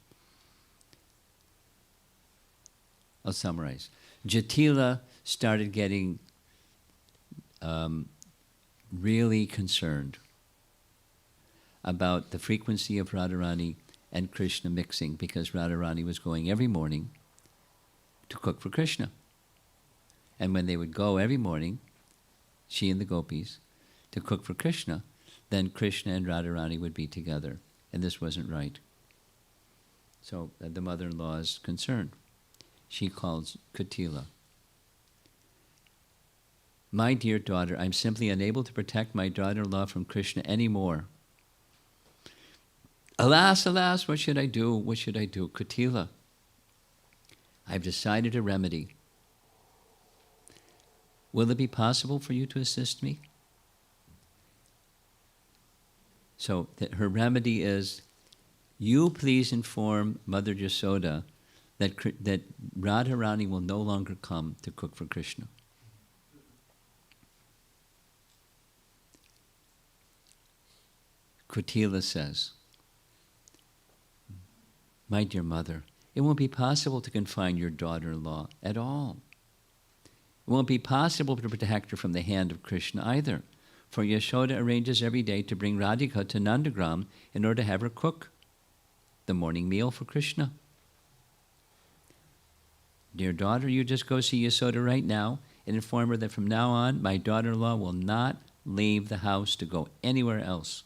I'll summarize. Jatila started getting really concerned about the frequency of Radharani and Krishna mixing, because Radharani was going every morning to cook for Krishna. And when they would go every morning, she and the gopis, to cook for Krishna, then Krishna and Radharani would be together. And this wasn't right. So the mother-in-law is concerned. She calls Kutila. My dear daughter, I'm simply unable to protect my daughter-in-law from Krishna anymore. Alas, alas, what should I do? What should I do? Kutila, I've decided a remedy. Will it be possible for you to assist me? So her remedy is, you please inform Mother Yasoda that Radharani will no longer come to cook for Krishna. Kutila says, my dear mother, it won't be possible to confine your daughter-in-law at all. It won't be possible to protect her from the hand of Krishna either, for Yashoda arranges every day to bring Radhika to Nandagram in order to have her cook the morning meal for Krishna. Dear daughter, you just go see Yashoda right now and inform her that from now on, my daughter-in-law will not leave the house to go anywhere else.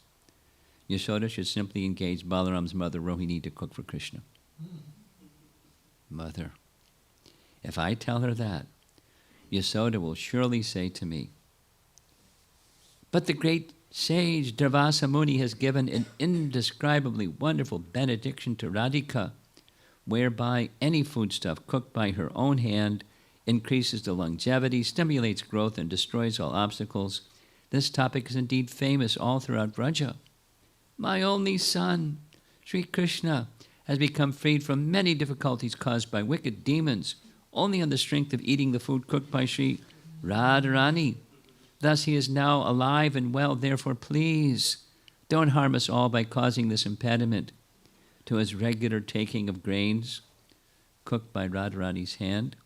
Yashoda should simply engage Balaram's mother, Rohini, to cook for Krishna. Mother, if I tell her that, Yasoda will surely say to me, but the great sage Durvasa Muni has given an indescribably wonderful benediction to Radhika, whereby any foodstuff cooked by her own hand increases the longevity, stimulates growth, and destroys all obstacles. This topic is indeed famous all throughout Vraja. My only son, Sri Krishna, has become freed from many difficulties caused by wicked demons, only on the strength of eating the food cooked by Sri Radharani. Thus he is now alive and well. Therefore, please, don't harm us all by causing this impediment to his regular taking of grains cooked by Radharani's hand.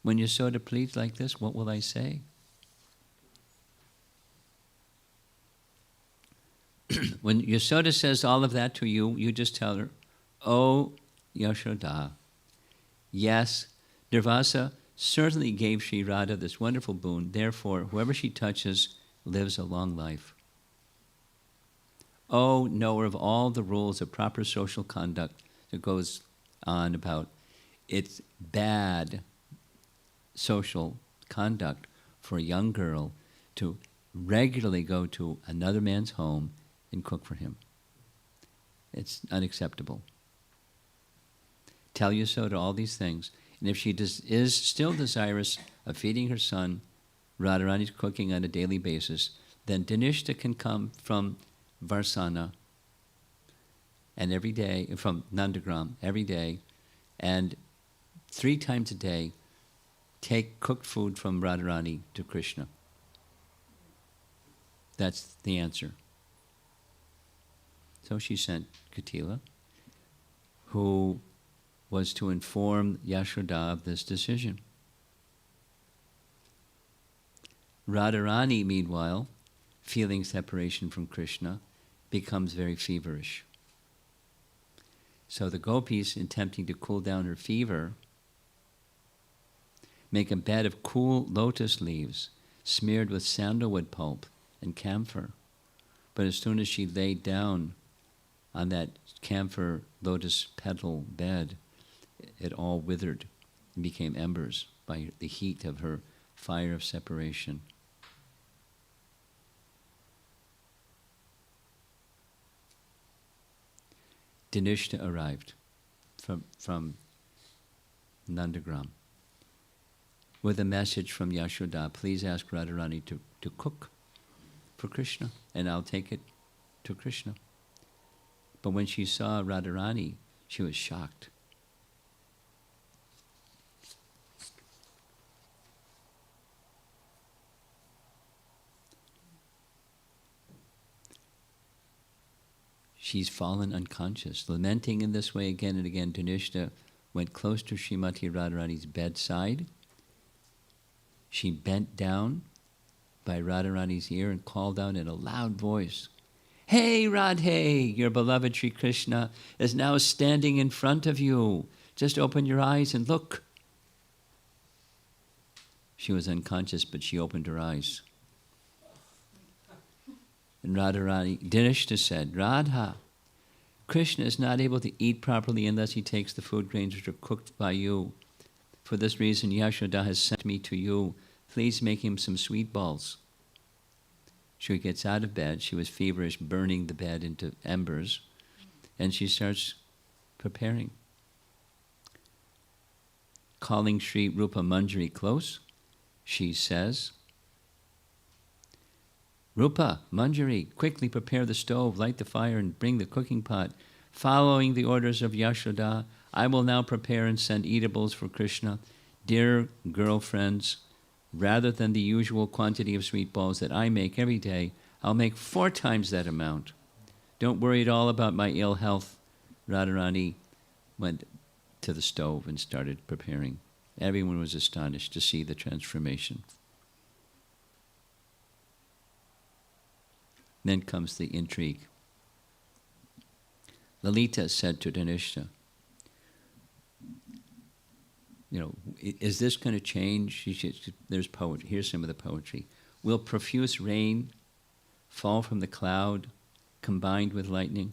When Yasoda pleads like this, what will I say? When Yasoda says all of that to you, you just tell her, oh, Yashoda, yes, Durvasa certainly gave Sri Radha this wonderful boon. Therefore, whoever she touches lives a long life. Oh, knower of all the rules of proper social conduct that goes on about it's bad social conduct for a young girl to regularly go to another man's home and cook for him. It's unacceptable. tell you so to all these things. And if she is still desirous of feeding her son, Radharani's cooking on a daily basis, then Dhanishta can come from Varsana and every day, from Nandagram every day, and 3 times a day, take cooked food from Radharani to Krishna. That's the answer. So she sent Katila, who was to inform Yashoda of this decision. Radharani, meanwhile, feeling separation from Krishna, becomes very feverish. So the gopis, in attempting to cool down her fever, make a bed of cool lotus leaves smeared with sandalwood pulp and camphor. But as soon as she laid down on that camphor lotus petal bed, it all withered and became embers by the heat of her fire of separation. Dhanishta arrived from Nandagram with a message from Yashoda, please ask Radharani to cook for Krishna, and I'll take it to Krishna. But when she saw Radharani, she was shocked. She's fallen unconscious. Lamenting in this way again and again, Dhanishta went close to Srimati Radharani's bedside. She bent down by Radharani's ear and called out in a loud voice, "Hey Radhe, your beloved Sri Krishna is now standing in front of you. Just open your eyes and look." She was unconscious, but she opened her eyes. And Dhanishta said, "Radha, Krishna is not able to eat properly unless he takes the food grains which are cooked by you. For this reason, Yashoda has sent me to you. Please make him some sweet balls." She gets out of bed. She was feverish, burning the bed into embers. And she starts preparing. Calling Sri Rupa Manjari close, she says, "Rupa, Manjari, quickly prepare the stove, light the fire, and bring the cooking pot. Following the orders of Yashoda, I will now prepare and send eatables for Krishna. Dear girlfriends, rather than the usual quantity of sweet balls that I make every day, I'll make 4 times that amount. Don't worry at all about my ill health." Radharani went to the stove and started preparing. Everyone was astonished to see the transformation. Then comes the intrigue. Lalita said to Dhanishta, is this going to change? There's poetry. Here's some of the poetry. Will profuse rain fall from the cloud combined with lightning?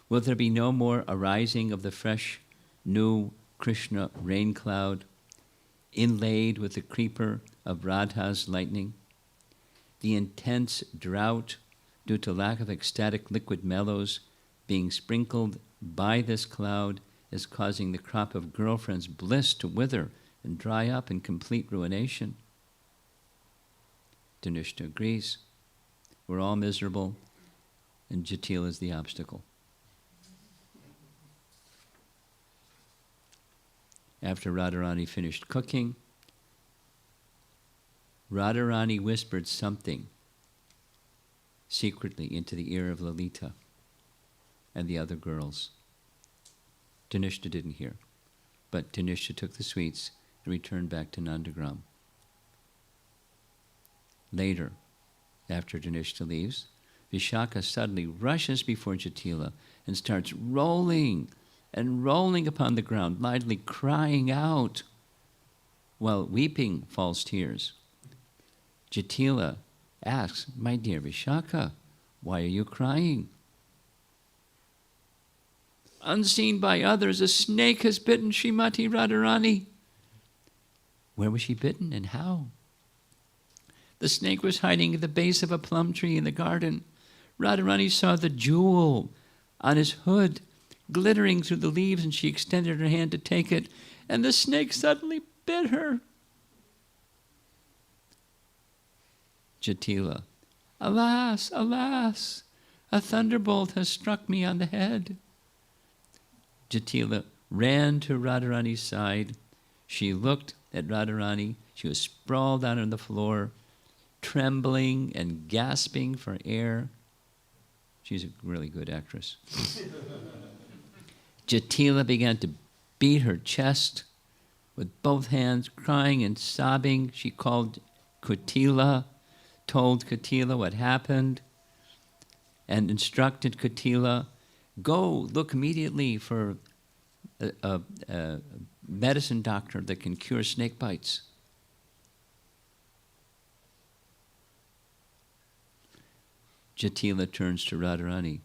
Will there be no more arising of the fresh, new Krishna rain cloud, inlaid with the creeper of Radha's lightning? The intense drought due to lack of ecstatic liquid mellows being sprinkled by this cloud is causing the crop of girlfriend's bliss to wither and dry up in complete ruination. Dhanishta agrees. We're all miserable, and Jatila is the obstacle. After Radharani finished cooking, Radharani whispered something secretly into the ear of Lalita and the other girls. Dhanishta didn't hear, but Dhanishta took the sweets and returned back to Nandagram. Later, after Dhanishta leaves, Vishaka suddenly rushes before Jatila and starts rolling and rolling upon the ground, mightily crying out, while weeping false tears. Jatila asks, "My dear Vishaka, why are you crying?" "Unseen by others, a snake has bitten Srimati Radharani." "Where was she bitten and how?" "The snake was hiding at the base of a plum tree in the garden. Radharani saw the jewel on his hood, glittering through the leaves, and she extended her hand to take it, and the snake suddenly bit her. Jatila, alas, alas, a thunderbolt has struck me on the head. Jatila ran to Radharani's side. She looked at Radharani. She was sprawled out on the floor, trembling and gasping for air. She's a really good actress. Jatila began to beat her chest with both hands, crying and sobbing. She called Kutila, told Kutila what happened, and instructed Kutila, go look immediately for a medicine doctor that can cure snake bites. Jatila turns to Radharani.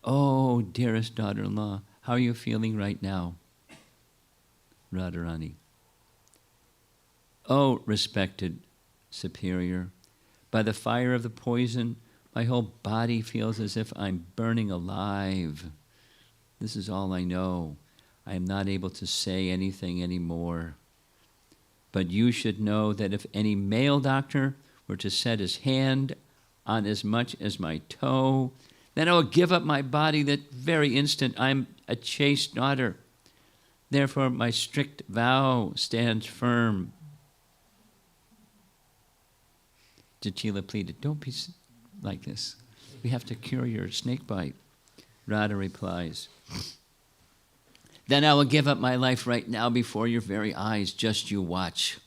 Oh, dearest daughter-in-law, how are you feeling right now? Radharani. Oh, respected superior, by the fire of the poison, my whole body feels as if I'm burning alive. This is all I know. I am not able to say anything anymore. But you should know that if any male doctor were to set his hand on as much as my toe, then I will give up my body that very instant. I'm a chaste daughter. Therefore, my strict vow stands firm. Jatila pleaded, don't be like this. We have to cure your snake bite. Radha replies, then I will give up my life right now before your very eyes. Just you watch.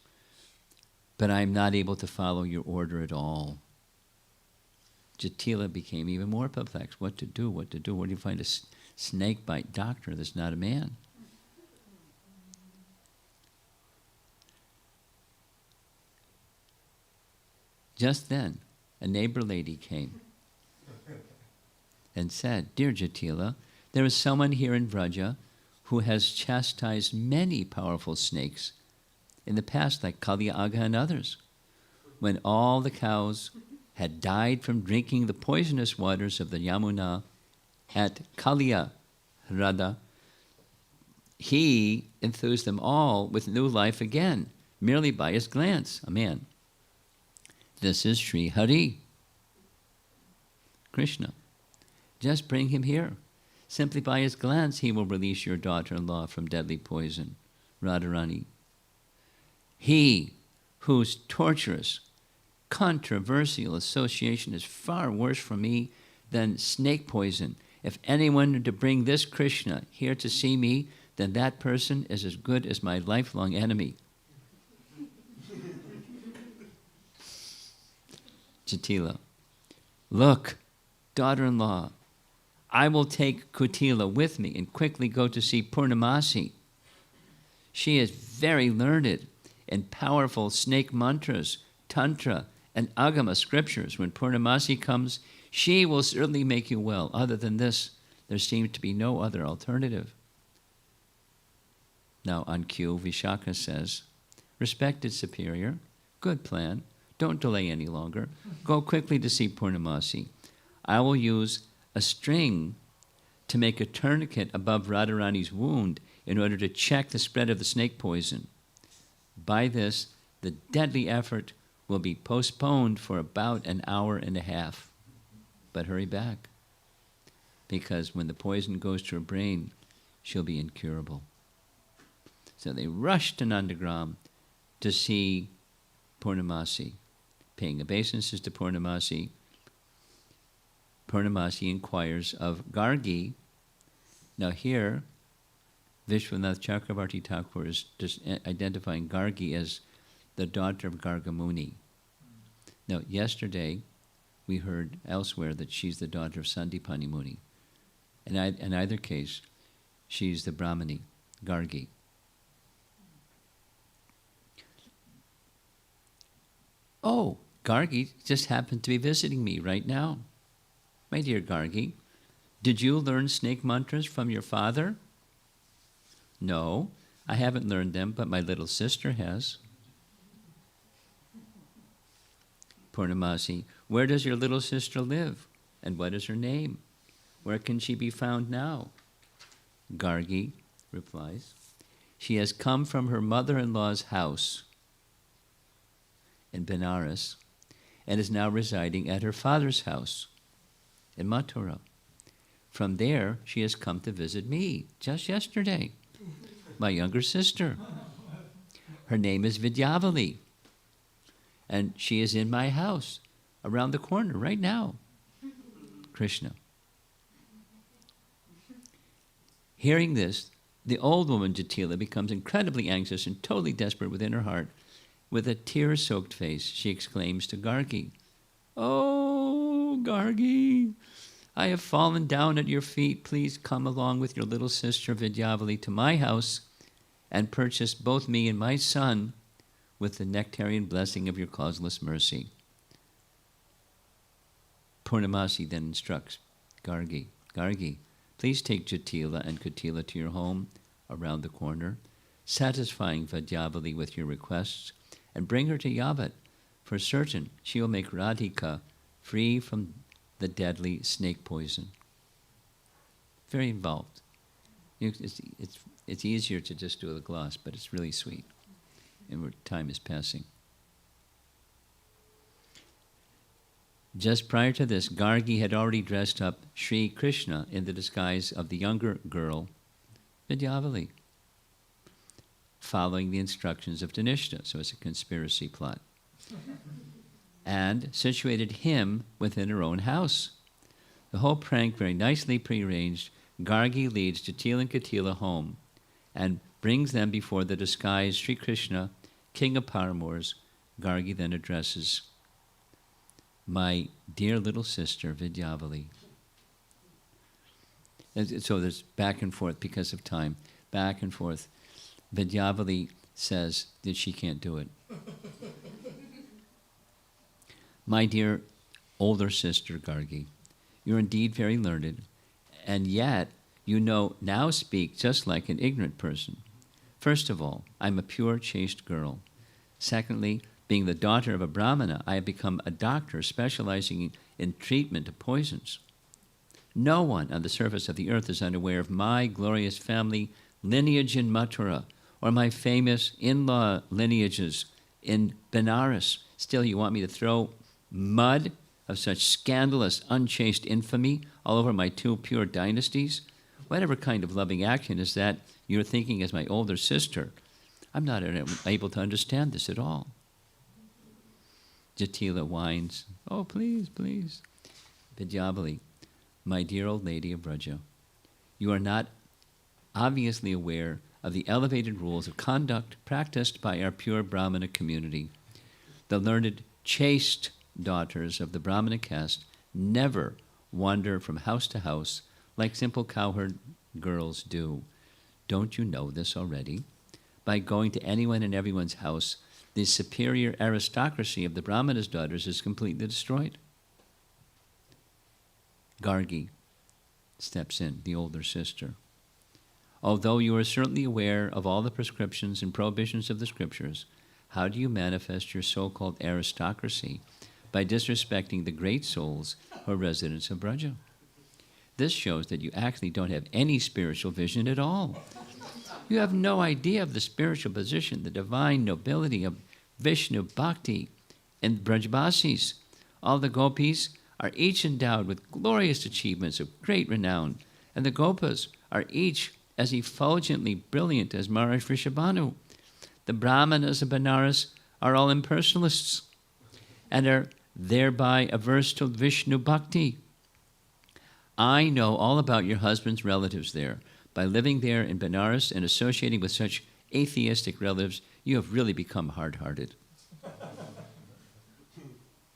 But I am not able to follow your order at all. Jatila became even more perplexed. What to do? Where do you find a snake bite doctor that's not a man? Just then, a neighbor lady came and said, dear Jatila, there is someone here in Vraja who has chastised many powerful snakes in the past, like Kali Aga and others. When all the cows had died from drinking the poisonous waters of the Yamuna at Kaliya Hrada, he enthused them all with new life again, merely by his glance, a man. This is Sri Hari, Krishna. Just bring him here. Simply by his glance, he will release your daughter-in-law from deadly poison, Radharani. He whose torturous, controversial association is far worse for me than snake poison. If anyone were to bring this Krishna here to see me, then that person is as good as my lifelong enemy. Jatila, look, daughter-in-law, I will take Kutila with me and quickly go to see Purnamasi. She is very learned in powerful snake mantras, tantra, and agama scriptures. When Purnamasi comes, she will certainly make you well. Other than this, there seems to be no other alternative. Now on cue, Vishaka says, respected superior, good plan. Don't delay any longer. Go quickly to see Purnamasi. I will use a string to make a tourniquet above Radharani's wound in order to check the spread of the snake poison. By this, the deadly effort will be postponed for about an hour and a half. But hurry back, because when the poison goes to her brain, she'll be incurable. So they rushed to Nandagram to see Purnamasi. Paying obeisances to Purnamasi, Purnamasi inquires of Gargi. Now here, Vishwanath Chakravarti Thakur is just identifying Gargi as the daughter of Gargamuni. Now yesterday, we heard elsewhere that she's the daughter of Sandipani Muni. In either case, she's the Brahmani, Gargi. Oh, Gargi just happened to be visiting me right now. My dear Gargi, did you learn snake mantras from your father? No, I haven't learned them, but my little sister has. Purnamasi, where does your little sister live? And what is her name? Where can she be found now? Gargi replies, she has come from her mother-in-law's house in Benares and is now residing at her father's house in Mathura. From there, she has come to visit me just yesterday, my younger sister. Her name is Vidyavali, and she is in my house around the corner right now. Krishna. Hearing this, the old woman Jatila becomes incredibly anxious and totally desperate within her heart. With a tear-soaked face, she exclaims to Gargi, "Oh, Gargi, I have fallen down at your feet. Please come along with your little sister Vidyavali to my house and purchase both me and my son with the nectarian blessing of your causeless mercy." Purnamasi then instructs Gargi, "Gargi, please take Jatila and Kutila to your home around the corner, satisfying Vidyavali with your requests, and bring her to Yavat. For certain, she will make Radhika free from the deadly snake poison." Very involved. It's easier to just do the gloss, but it's really sweet. And time is passing. Just prior to this, Gargi had already dressed up Sri Krishna in the disguise of the younger girl, Vidyavali, following the instructions of Dhanishta, so it's a conspiracy plot, and situated him within her own house. The whole prank very nicely prearranged. Gargi leads Jatila and Katila home and brings them before the disguised Sri Krishna, king of paramours. Gargi then addresses, "My dear little sister, Vidyavali." And so there's back and forth because of time. Back and forth. Vidyavali says that she can't do it. "My dear older sister, Gargi, you're indeed very learned, and yet you now speak just like an ignorant person. First of all, I'm a pure, chaste girl. Secondly, being the daughter of a Brahmana, I have become a doctor specializing in treatment of poisons. No one on the surface of the earth is unaware of my glorious family lineage in Mathura, or my famous in-law lineages in Benares. Still, you want me to throw mud of such scandalous, unchaste infamy all over my two pure dynasties? Whatever kind of loving action is that you're thinking as my older sister? I'm not able to understand this at all." Jatila whines, "Oh, please, please." Vidyavali, "My dear old lady of Braja, you are not obviously aware of the elevated rules of conduct practiced by our pure Brahmana community. The learned, chaste daughters of the Brahmana caste never wander from house to house like simple cowherd girls do. Don't you know this already? By going to anyone and everyone's house, the superior aristocracy of the Brahmana's daughters is completely destroyed." Gargi steps in, the older sister. "Although you are certainly aware of all the prescriptions and prohibitions of the scriptures, how do you manifest your so-called aristocracy by disrespecting the great souls who are residents of Braja? This shows that you actually don't have any spiritual vision at all. You have no idea of the spiritual position, the divine nobility of Vishnu Bhakti and Brajbasis. All the gopis are each endowed with glorious achievements of great renown, and the gopas are each as effulgently brilliant as Maharaj Vrishabhanu. The Brahmanas of Benares are all impersonalists and are thereby averse to Vishnu Bhakti. I know all about your husband's relatives there. By living there in Benares and associating with such atheistic relatives, you have really become hard-hearted."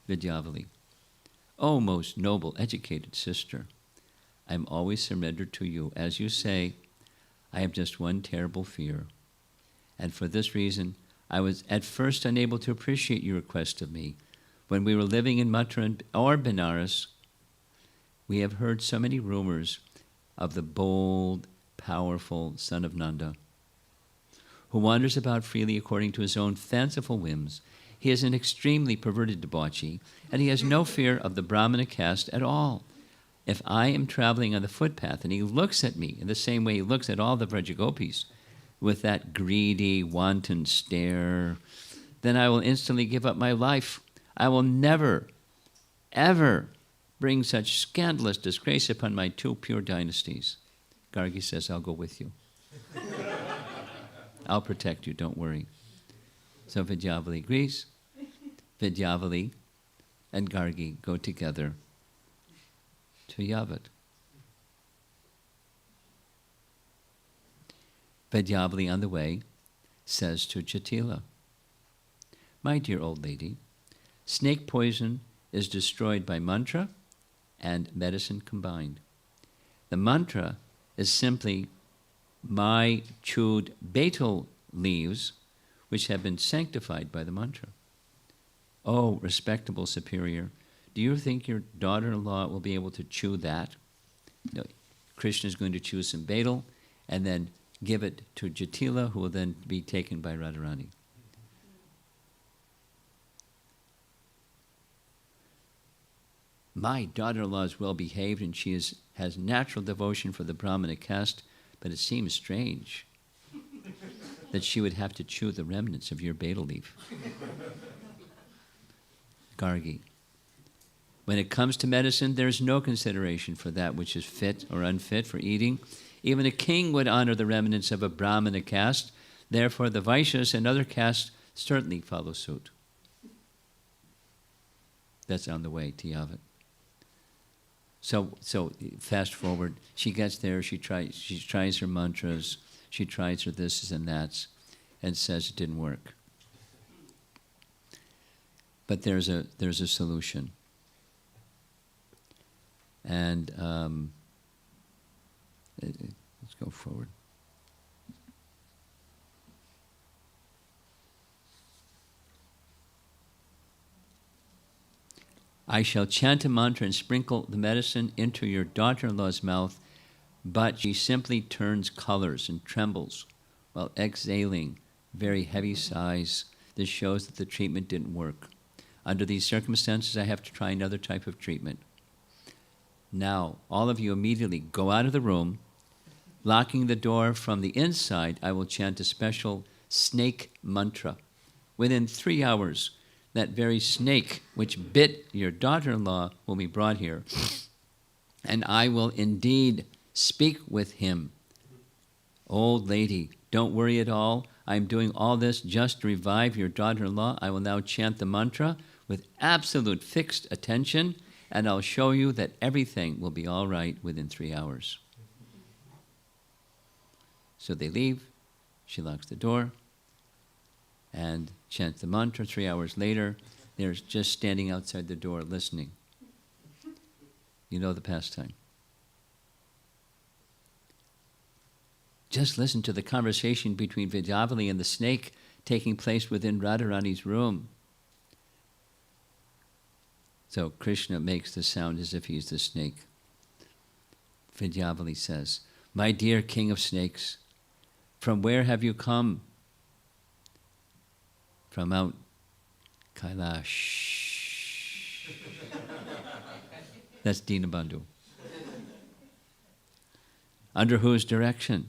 Vidyavali, "O most noble, educated sister, I am always surrendered to you. As you say, I have just one terrible fear. And for this reason, I was at first unable to appreciate your request of me. When we were living in Mathura or Benares, we have heard so many rumors of the bold, powerful son of Nanda, who wanders about freely according to his own fanciful whims. He is an extremely perverted debauchee, and he has no fear of the Brahmana caste at all. if I am traveling on the footpath and he looks at me in the same way he looks at all the Vrajagopis with that greedy, wanton stare, then I will instantly give up my life. I will never, ever bring such scandalous disgrace upon my two pure dynasties. Gargi says, I'll go with you. I'll protect you, don't worry. So Vidyavali agrees. Vidyavali and Gargi go together to Yavat. Vidyavali on the way says to Jatila, my dear old lady, snake poison is destroyed by mantra and medicine combined. The mantra is simply my chewed betel leaves which have been sanctified by the mantra. Oh, respectable superior, do you think your daughter-in-law will be able to chew that? No, Krishna is going to chew some betel and then give it to Jatila, who will then be taken by Radharani. My daughter-in-law is well behaved and she has natural devotion for the Brahmana caste, but it seems strange that she would have to chew the remnants of your betel leaf. Gargi. When it comes to medicine, there's no consideration for that which is fit or unfit for eating. Even a king would honor the remnants of a Brahmana caste. Therefore, the Vaishyas and other castes certainly follow suit. That's on the way to Yavat. So fast forward, she gets there, she tries her mantras, she tries her this and that's, and says it didn't work. But there's a solution. And let's go forward. I shall chant a mantra and sprinkle the medicine into your daughter-in-law's mouth, but she simply turns colors and trembles while exhaling very heavy sighs. This shows that the treatment didn't work. Under these circumstances, I have to try another type of treatment. Now, all of you immediately go out of the room. Locking the door from the inside, I will chant a special snake mantra. Within 3 hours, that very snake which bit your daughter-in-law will be brought here, and I will indeed speak with him. Old lady, don't worry at all. I am doing all this just to revive your daughter-in-law. I will now chant the mantra with absolute fixed attention, and I'll show you that everything will be all right within 3 hours. So they leave. She locks the door and chants the mantra. 3 hours later, they're just standing outside the door listening. You know the pastime. Just listen to the conversation between Vidyavali and the snake taking place within Radharani's room. So Krishna makes the sound as if he's the snake. Vidyavali says, my dear king of snakes, from where have you come? From Mount Kailash. That's Dinabandhu. Under whose direction?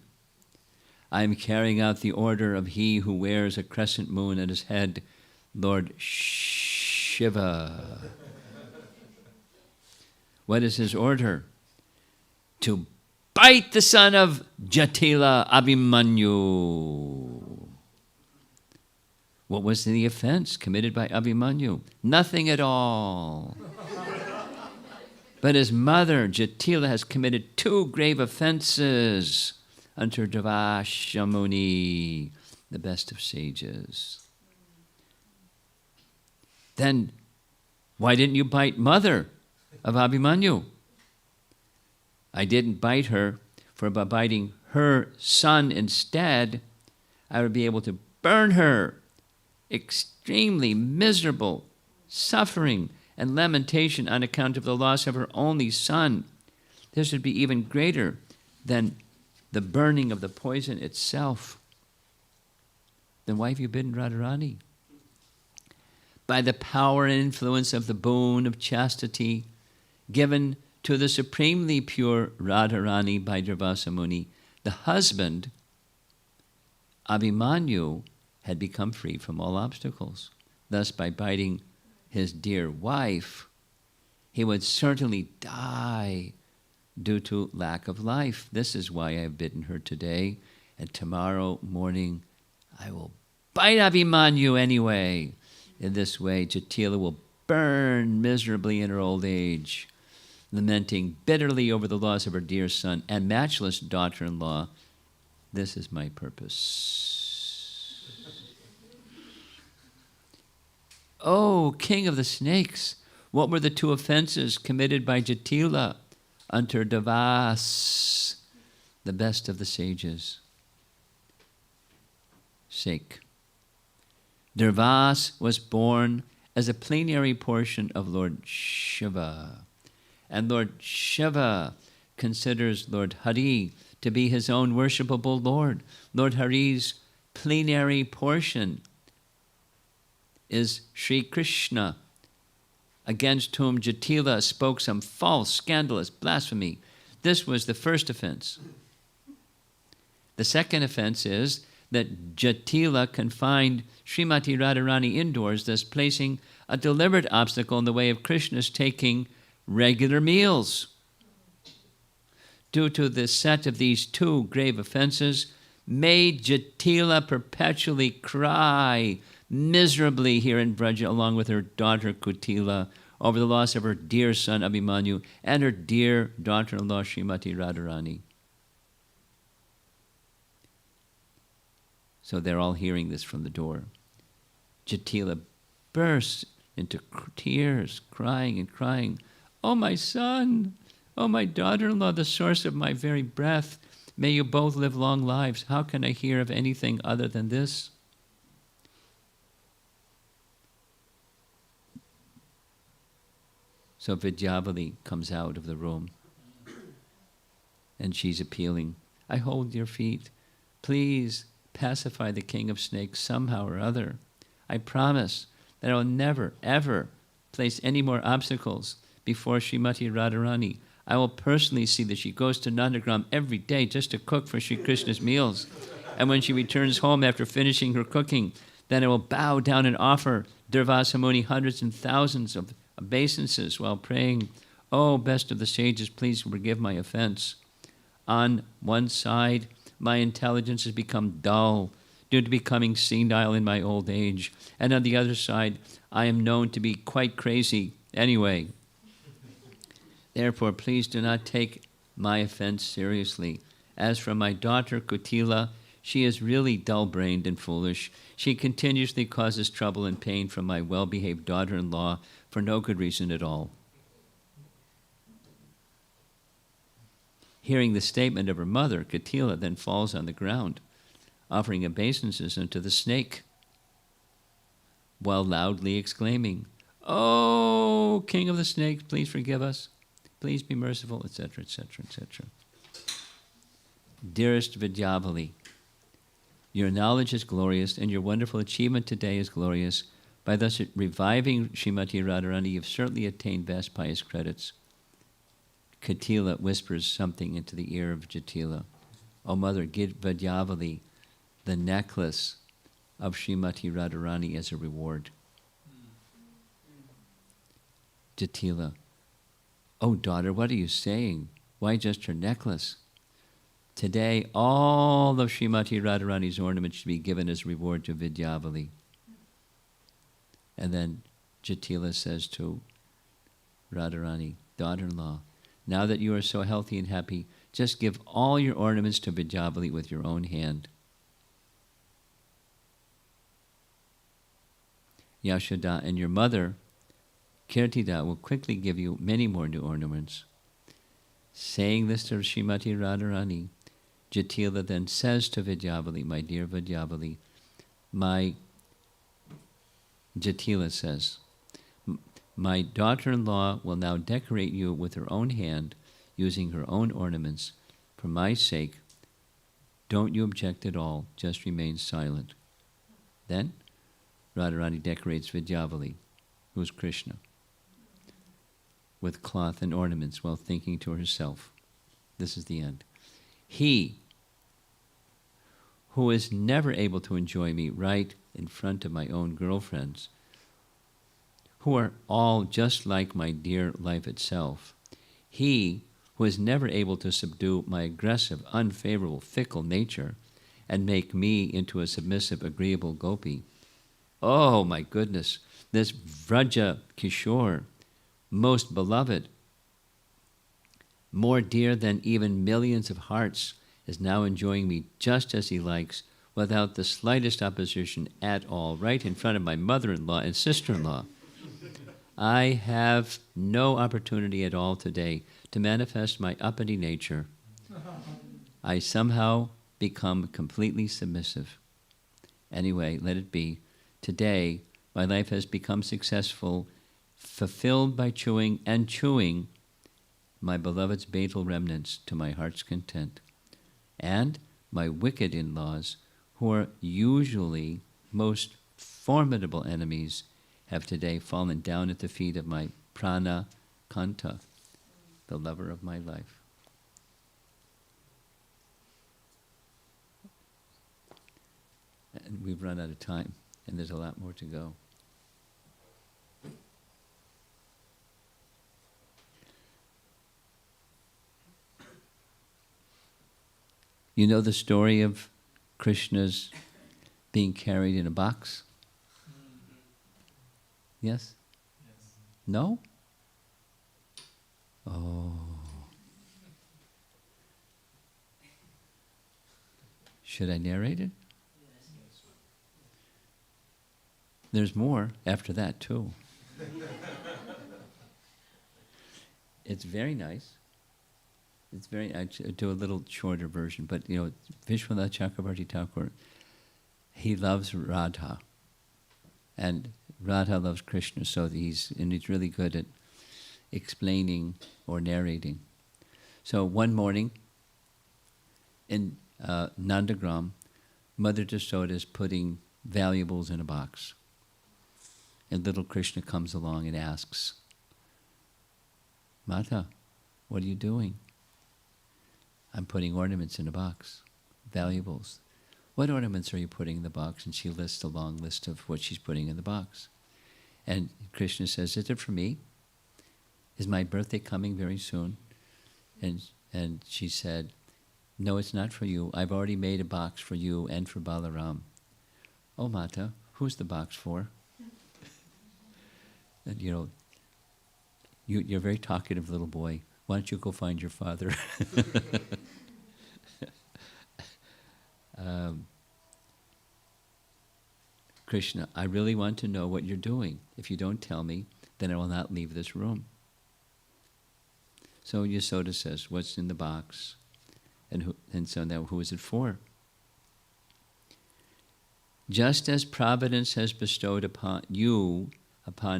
I am carrying out the order of he who wears a crescent moon at his head, Lord Shiva. What is his order? To bite the son of Jatila Abhimanyu. What was the offense committed by Abhimanyu? Nothing at all. But his mother, Jatila, has committed 2 grave offenses unto Devashamuni, the best of sages. Then, why didn't you bite mother of Abhimanyu? I didn't bite her, for by biting her son instead, I would be able to burn her. Extremely miserable suffering and lamentation on account of the loss of her only son. This would be even greater than the burning of the poison itself. Then why have you bidden Radharani? By the power and influence of the boon of chastity given to the supremely pure Radharani by Durvasa Muni, the husband, Abhimanyu, had become free from all obstacles. Thus, by biting his dear wife, he would certainly die due to lack of life. This is why I have bitten her today, and tomorrow morning I will bite Abhimanyu anyway. In this way, Jatila will burn miserably in her old age, lamenting bitterly over the loss of her dear son and matchless daughter-in-law. This is my purpose. Oh, king of the snakes, what were the two offenses committed by Jatila unto Devas, the best of the sages' sake? Devas was born as a plenary portion of Lord Shiva, and Lord Shiva considers Lord Hari to be his own worshipable Lord. Lord Hari's plenary portion is Sri Krishna, against whom Jatila spoke some false, scandalous blasphemy. This was the first offense. The second offense is that Jatila confined Srimati Radharani indoors, thus placing a deliberate obstacle in the way of Krishna's taking regular meals. Due to the set of these two grave offenses, made Jatila perpetually cry miserably here in Braja, along with her daughter Kutila, over the loss of her dear son Abhimanyu and her dear daughter-in-law Srimati Radharani. So they're all hearing this from the door. Jatila bursts into tears, crying and crying, "Oh, my son! Oh, my daughter-in-law, the source of my very breath! May you both live long lives. How can I hear of anything other than this?" So Vidyavali comes out of the room, and she's appealing, "I hold your feet. Please pacify the king of snakes somehow or other. I promise that I will never, ever place any more obstacles before Srimati Radharani. I will personally see that she goes to Nandagram every day just to cook for Sri Krishna's meals. And when she returns home after finishing her cooking, then I will bow down and offer Durvasa Muni hundreds and thousands of obeisances while praying, 'Oh, best of the sages, please forgive my offense.' On one side, my intelligence has become dull due to becoming senile in my old age. And on the other side, I am known to be quite crazy anyway. Therefore, please do not take my offense seriously. As for my daughter Kutila, she is really dull-brained and foolish. She continuously causes trouble and pain from my well-behaved daughter-in-law for no good reason at all." Hearing the statement of her mother, Kutila then falls on the ground, offering obeisances unto the snake, while loudly exclaiming, "Oh, king of the snakes, please forgive us. Please be merciful," etc., etc., etc. Dearest Vidyavali, your knowledge is glorious, and your wonderful achievement today is glorious. By thus reviving Srimati Radharani, you've certainly attained vast pious credits. Kutila whispers something into the ear of Jatila. "O mother, give Vidyavali the necklace of Srimati Radharani as a reward." Jatila, "Oh daughter, what are you saying? Why just her necklace? Today, all of Srimati Radharani's ornaments should be given as reward to Vidyavali." And then Jatila says to Radharani, "Daughter-in-law, now that you are so healthy and happy, just give all your ornaments to Vidyavali with your own hand." Yashoda and your mother, Kirtida, will quickly give you many more new ornaments. Saying this to Srimati Radharani, Jatila then says to Vidyavali, "My dear Vidyavali, Jatila says, my daughter-in-law will now decorate you with her own hand, using her own ornaments. For my sake, don't you object at all, just remain silent." Then Radharani decorates Vidyavali, who is Krishna. with cloth and ornaments while thinking to herself, this is the end, he who is never able to enjoy me right in front of my own girlfriends, who are all just like my dear life itself, he who is never able to subdue my aggressive, unfavorable, fickle nature and make me into a submissive, agreeable gopi. Oh my goodness, this Vraja Kishore, most beloved, more dear than even millions of hearts, is now enjoying me just as he likes, without the slightest opposition at all, right in front of my mother-in-law and sister-in-law. I have no opportunity at all today to manifest my uppity nature. I somehow become completely submissive. Anyway, let it be. Today, my life has become successful, fulfilled by chewing my beloved's betel remnants to my heart's content. And my wicked in-laws, who are usually most formidable enemies, have today fallen down at the feet of my prana kanta, the lover of my life. And we've run out of time, and there's a lot more to go. You know the story of Krishna's being carried in a box? Yes? No? Oh. Should I narrate it? There's more after that, too. It's very nice. I do a little shorter version, but Vishwanath Chakravarti Thakur, he loves Radha, and Radha loves Krishna, so he's really good at explaining or narrating. So one morning in Nandagram, Mother Yasoda is putting valuables in a box, and little Krishna comes along and asks, "Mata, what are you doing?" "I'm putting ornaments in a box, valuables." "What ornaments are you putting in the box?" And she lists a long list of what she's putting in the box. And Krishna says, "Is it for me? Is my birthday coming very soon?" And she said, "No, it's not for you. I've already made a box for you and for Balaram." "Oh, Mata, who's the box for?" And you're a very talkative little boy. Why don't you go find your father? Krishna, I really want to know what you're doing. If you don't tell me, then I will not leave this room. So Yasoda says, "What's in the box?" And so now who is it for? "Just as Providence has bestowed upon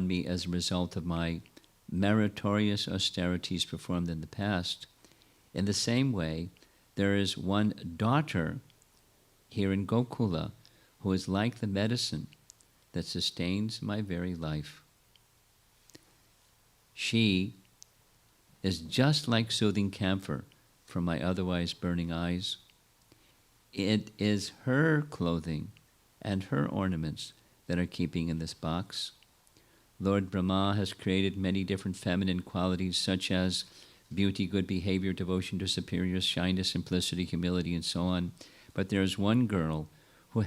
me as a result of my meritorious austerities performed in the past, in the same way, there is one daughter here in Gokula who is like the medicine that sustains my very life. She is just like soothing camphor for my otherwise burning eyes. It is her clothing and her ornaments that are keeping in this box. Lord Brahma has created many different feminine qualities such as beauty, good behavior, devotion to superiors, shyness, simplicity, humility, and so on. But there is one girl who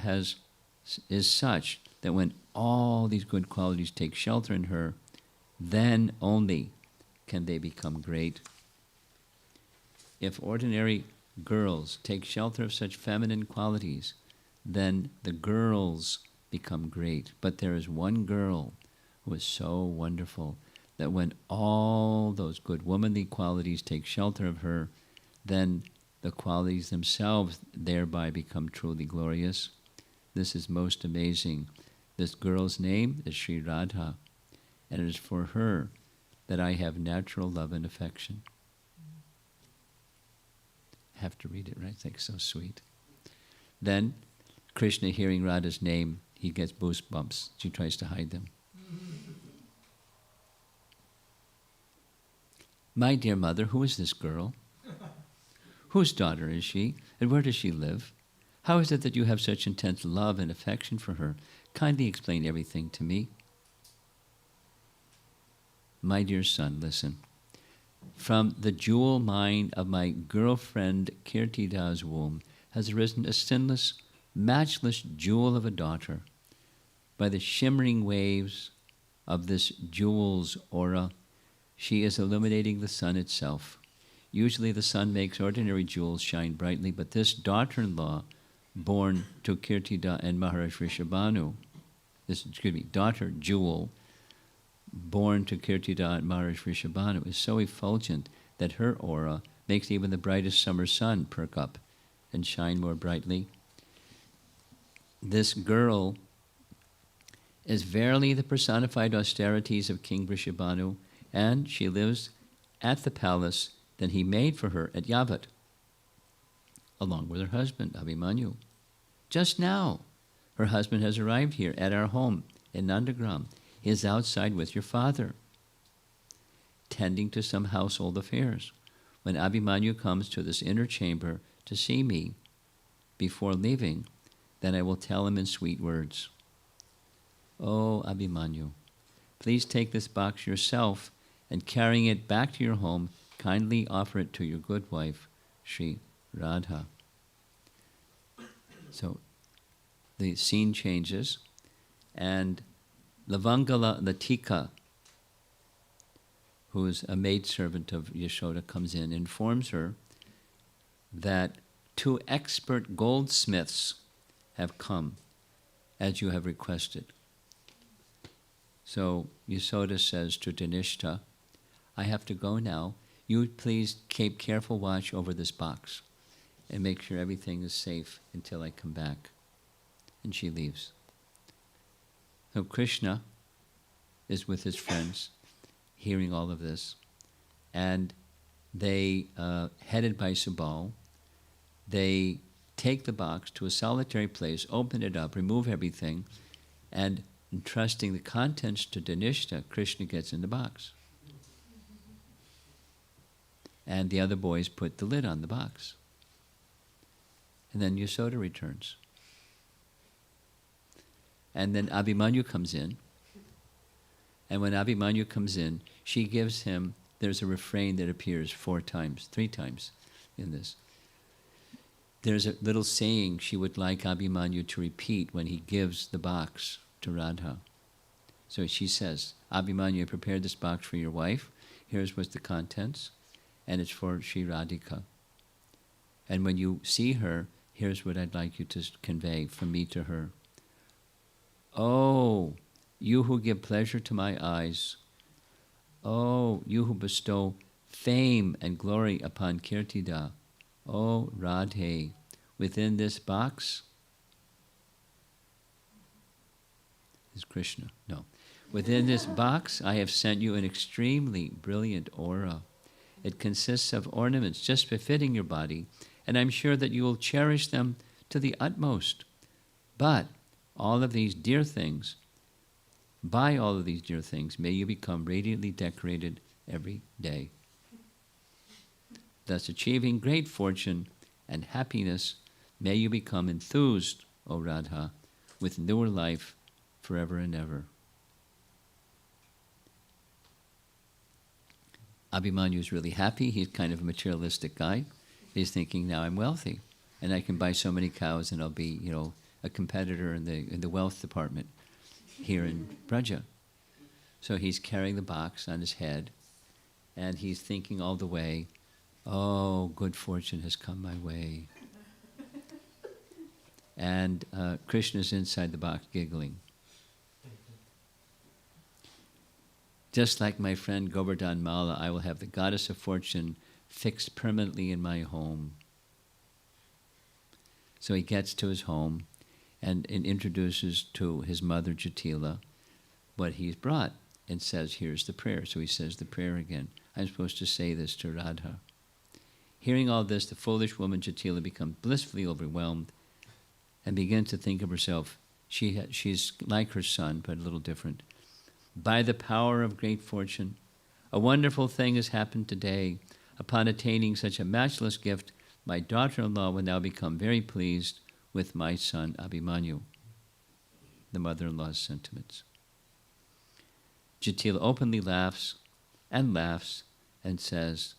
is such that when all these good qualities take shelter in her, then only can they become great. If ordinary girls take shelter of such feminine qualities, then the girls become great. But there is one girl who is so wonderful that when all those good womanly qualities take shelter of her, then the qualities themselves thereby become truly glorious. This is most amazing. This girl's name is Sri Radha, and it is for her that I have natural love and affection." Have to read it, right? It's like so sweet. Then Krishna, hearing Radha's name, he gets goosebumps. She tries to hide them. My dear mother, who is this girl? Whose daughter is she, and where does she live? How is it that you have such intense love and affection for her? Kindly explain everything to me. My dear son, listen. From the jewel mind of my girlfriend Kirtida's womb has arisen a sinless, matchless jewel of a daughter. By the shimmering waves of this jewel's aura, she is illuminating the sun itself. Usually the sun makes ordinary jewels shine brightly, but this daughter-in-law, born to Kirtida and Maharaj Rishabhanu, daughter jewel, born to Kirtida and Maharaj Rishabhanu, is so effulgent that her aura makes even the brightest summer sun perk up and shine more brightly. This girl is verily the personified austerities of King Vrishabhanu, and she lives at the palace that he made for her at Yavat, along with her husband, Abhimanyu. Just now, her husband has arrived here at our home in Nandagram. He is outside with your father, tending to some household affairs. When Abhimanyu comes to this inner chamber to see me before leaving, then I will tell him in sweet words, "Oh, Abhimanyu, please take this box yourself, and carrying it back to your home, kindly offer it to your good wife, Sri Radha." So the scene changes, and Lavangala Latika, who is a maidservant of Yashoda, comes in and informs her that 2 expert goldsmiths have come, as you have requested. So Yashoda says to Dhanishta, "I have to go now. You please keep careful watch over this box and make sure everything is safe until I come back." And she leaves. So Krishna is with his friends, hearing all of this, and they, headed by Subal, they take the box to a solitary place, open it up, remove everything, and entrusting the contents to Dhanishta, Krishna gets in the box. And the other boys put the lid on the box. And then Yashoda returns. And then Abhimanyu comes in. And when Abhimanyu comes in, she gives him, there's a refrain that appears 3 times in this. There's a little saying she would like Abhimanyu to repeat when he gives the box to Radha. So she says, "Abhimanyu, I prepared this box for your wife. Here's what's the contents. And it's for Sri Radhika. And when you see her, here's what I'd like you to convey from me to her. Oh, you who give pleasure to my eyes. Oh, you who bestow fame and glory upon Kirtida. Oh, Radhe, within this box is Krishna. No. Within this box, I have sent you an extremely brilliant aura. It consists of ornaments just befitting your body, and I'm sure that you will cherish them to the utmost. But all of these dear things, by all of these dear things, may you become radiantly decorated every day, thus achieving great fortune and happiness. May you become enthused, O Radha, with newer life forever and ever." Abhimanyu is really happy. He's kind of a materialistic guy. He's thinking, now I'm wealthy, and I can buy so many cows, and I'll be, a competitor in the wealth department here in Braja. So he's carrying the box on his head, and he's thinking all the way, oh, good fortune has come my way. And Krishna's inside the box giggling. Just like my friend Govardhan Mala, I will have the goddess of fortune fixed permanently in my home. So he gets to his home and introduces to his mother Jatila what he's brought and says, here's the prayer. So he says the prayer again. I'm supposed to say this to Radha. Hearing all this, the foolish woman Jatila becomes blissfully overwhelmed and begins to think of herself. She's like her son, but a little different. By the power of great fortune, A wonderful thing has happened today. Upon attaining such a matchless gift, my daughter-in-law will now become very pleased with my son Abhimanyu. The mother-in-law's sentiments. Jatila openly laughs and says,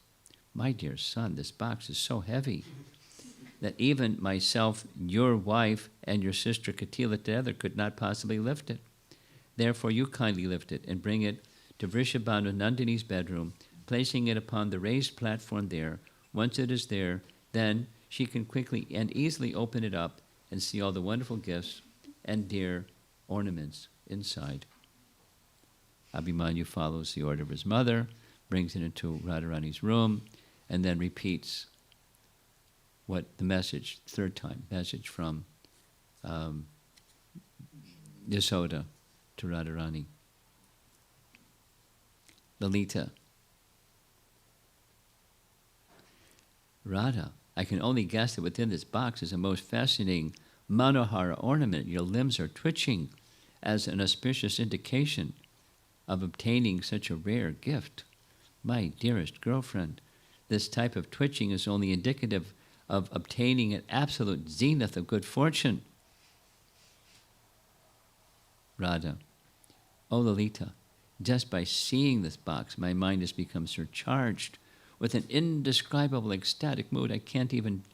my dear son, this box is so heavy that even myself, your wife, and your sister Katila together could not possibly lift it. Therefore, you kindly lift it and bring it to Vrishabhanu Nandini's bedroom, placing it upon the raised platform there. Once it is there, then she can quickly and easily open it up and see all the wonderful gifts and dear ornaments inside. Abhimanyu follows the order of his mother, brings it into Radharani's room, and then repeats what the message, third time, message from Yasoda to Radharani. Lalita. Radha, I can only guess that within this box is a most fascinating Manohara ornament. Your limbs are twitching as an auspicious indication of obtaining such a rare gift. My dearest girlfriend, this type of twitching is only indicative of obtaining an absolute zenith of good fortune. Radha, oh Lalita, just by seeing this box, my mind has become surcharged with an indescribable ecstatic mood. I can't even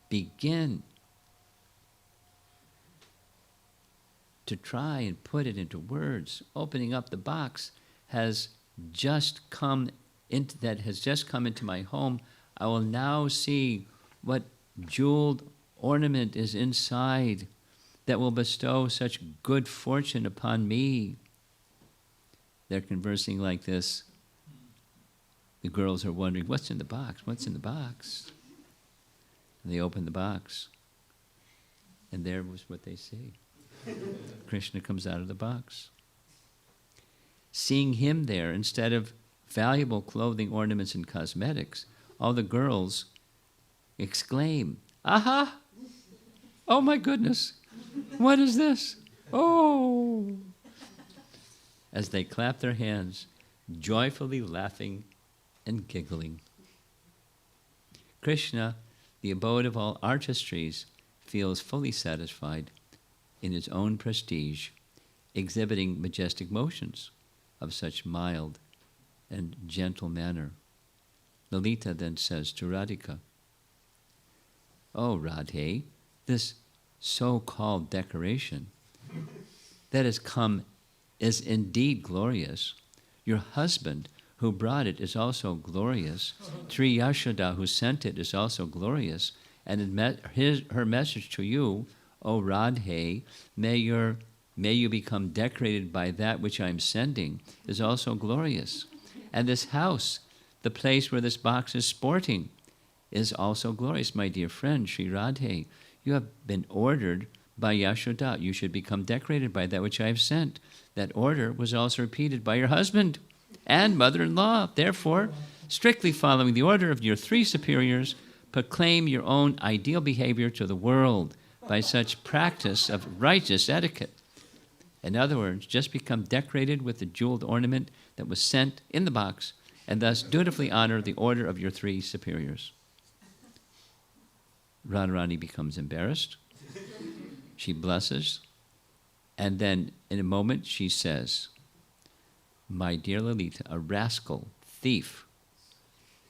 begin to try and put it into words. Opening up the box has just come into my home. I will now see what jeweled ornament is inside that will bestow such good fortune upon me. They're conversing like this. The girls are wondering, what's in the box? What's in the box? And they open the box. And there was what they see. Krishna comes out of the box. Seeing him there, instead of valuable clothing, ornaments, and cosmetics, all the girls exclaim, aha! Oh my goodness! What is this? Oh! As they clap their hands, joyfully laughing and giggling. Krishna, the abode of all artistries, feels fully satisfied in his own prestige, exhibiting majestic motions of such mild and gentle manner. Lalita then says to Radhika, oh Radhe, this so-called decoration that has come is indeed glorious. Your husband who brought it is also glorious. Sri Yashoda who sent it is also glorious. And her message to you, O Radhe, may you become decorated by that which I am sending, is also glorious. And this house, the place where this box is sporting, is also glorious. My dear friend, Sri Radhe, you have been ordered by Yashoda. You should become decorated by that which I have sent. That order was also repeated by your husband and mother-in-law. Therefore, strictly following the order of your three superiors, proclaim your own ideal behavior to the world by such practice of righteous etiquette. In other words, just become decorated with the jeweled ornament that was sent in the box, and thus dutifully honor the order of your three superiors. Radharani becomes embarrassed. She blushes, and then in a moment she says, my dear Lalita, a rascal, thief,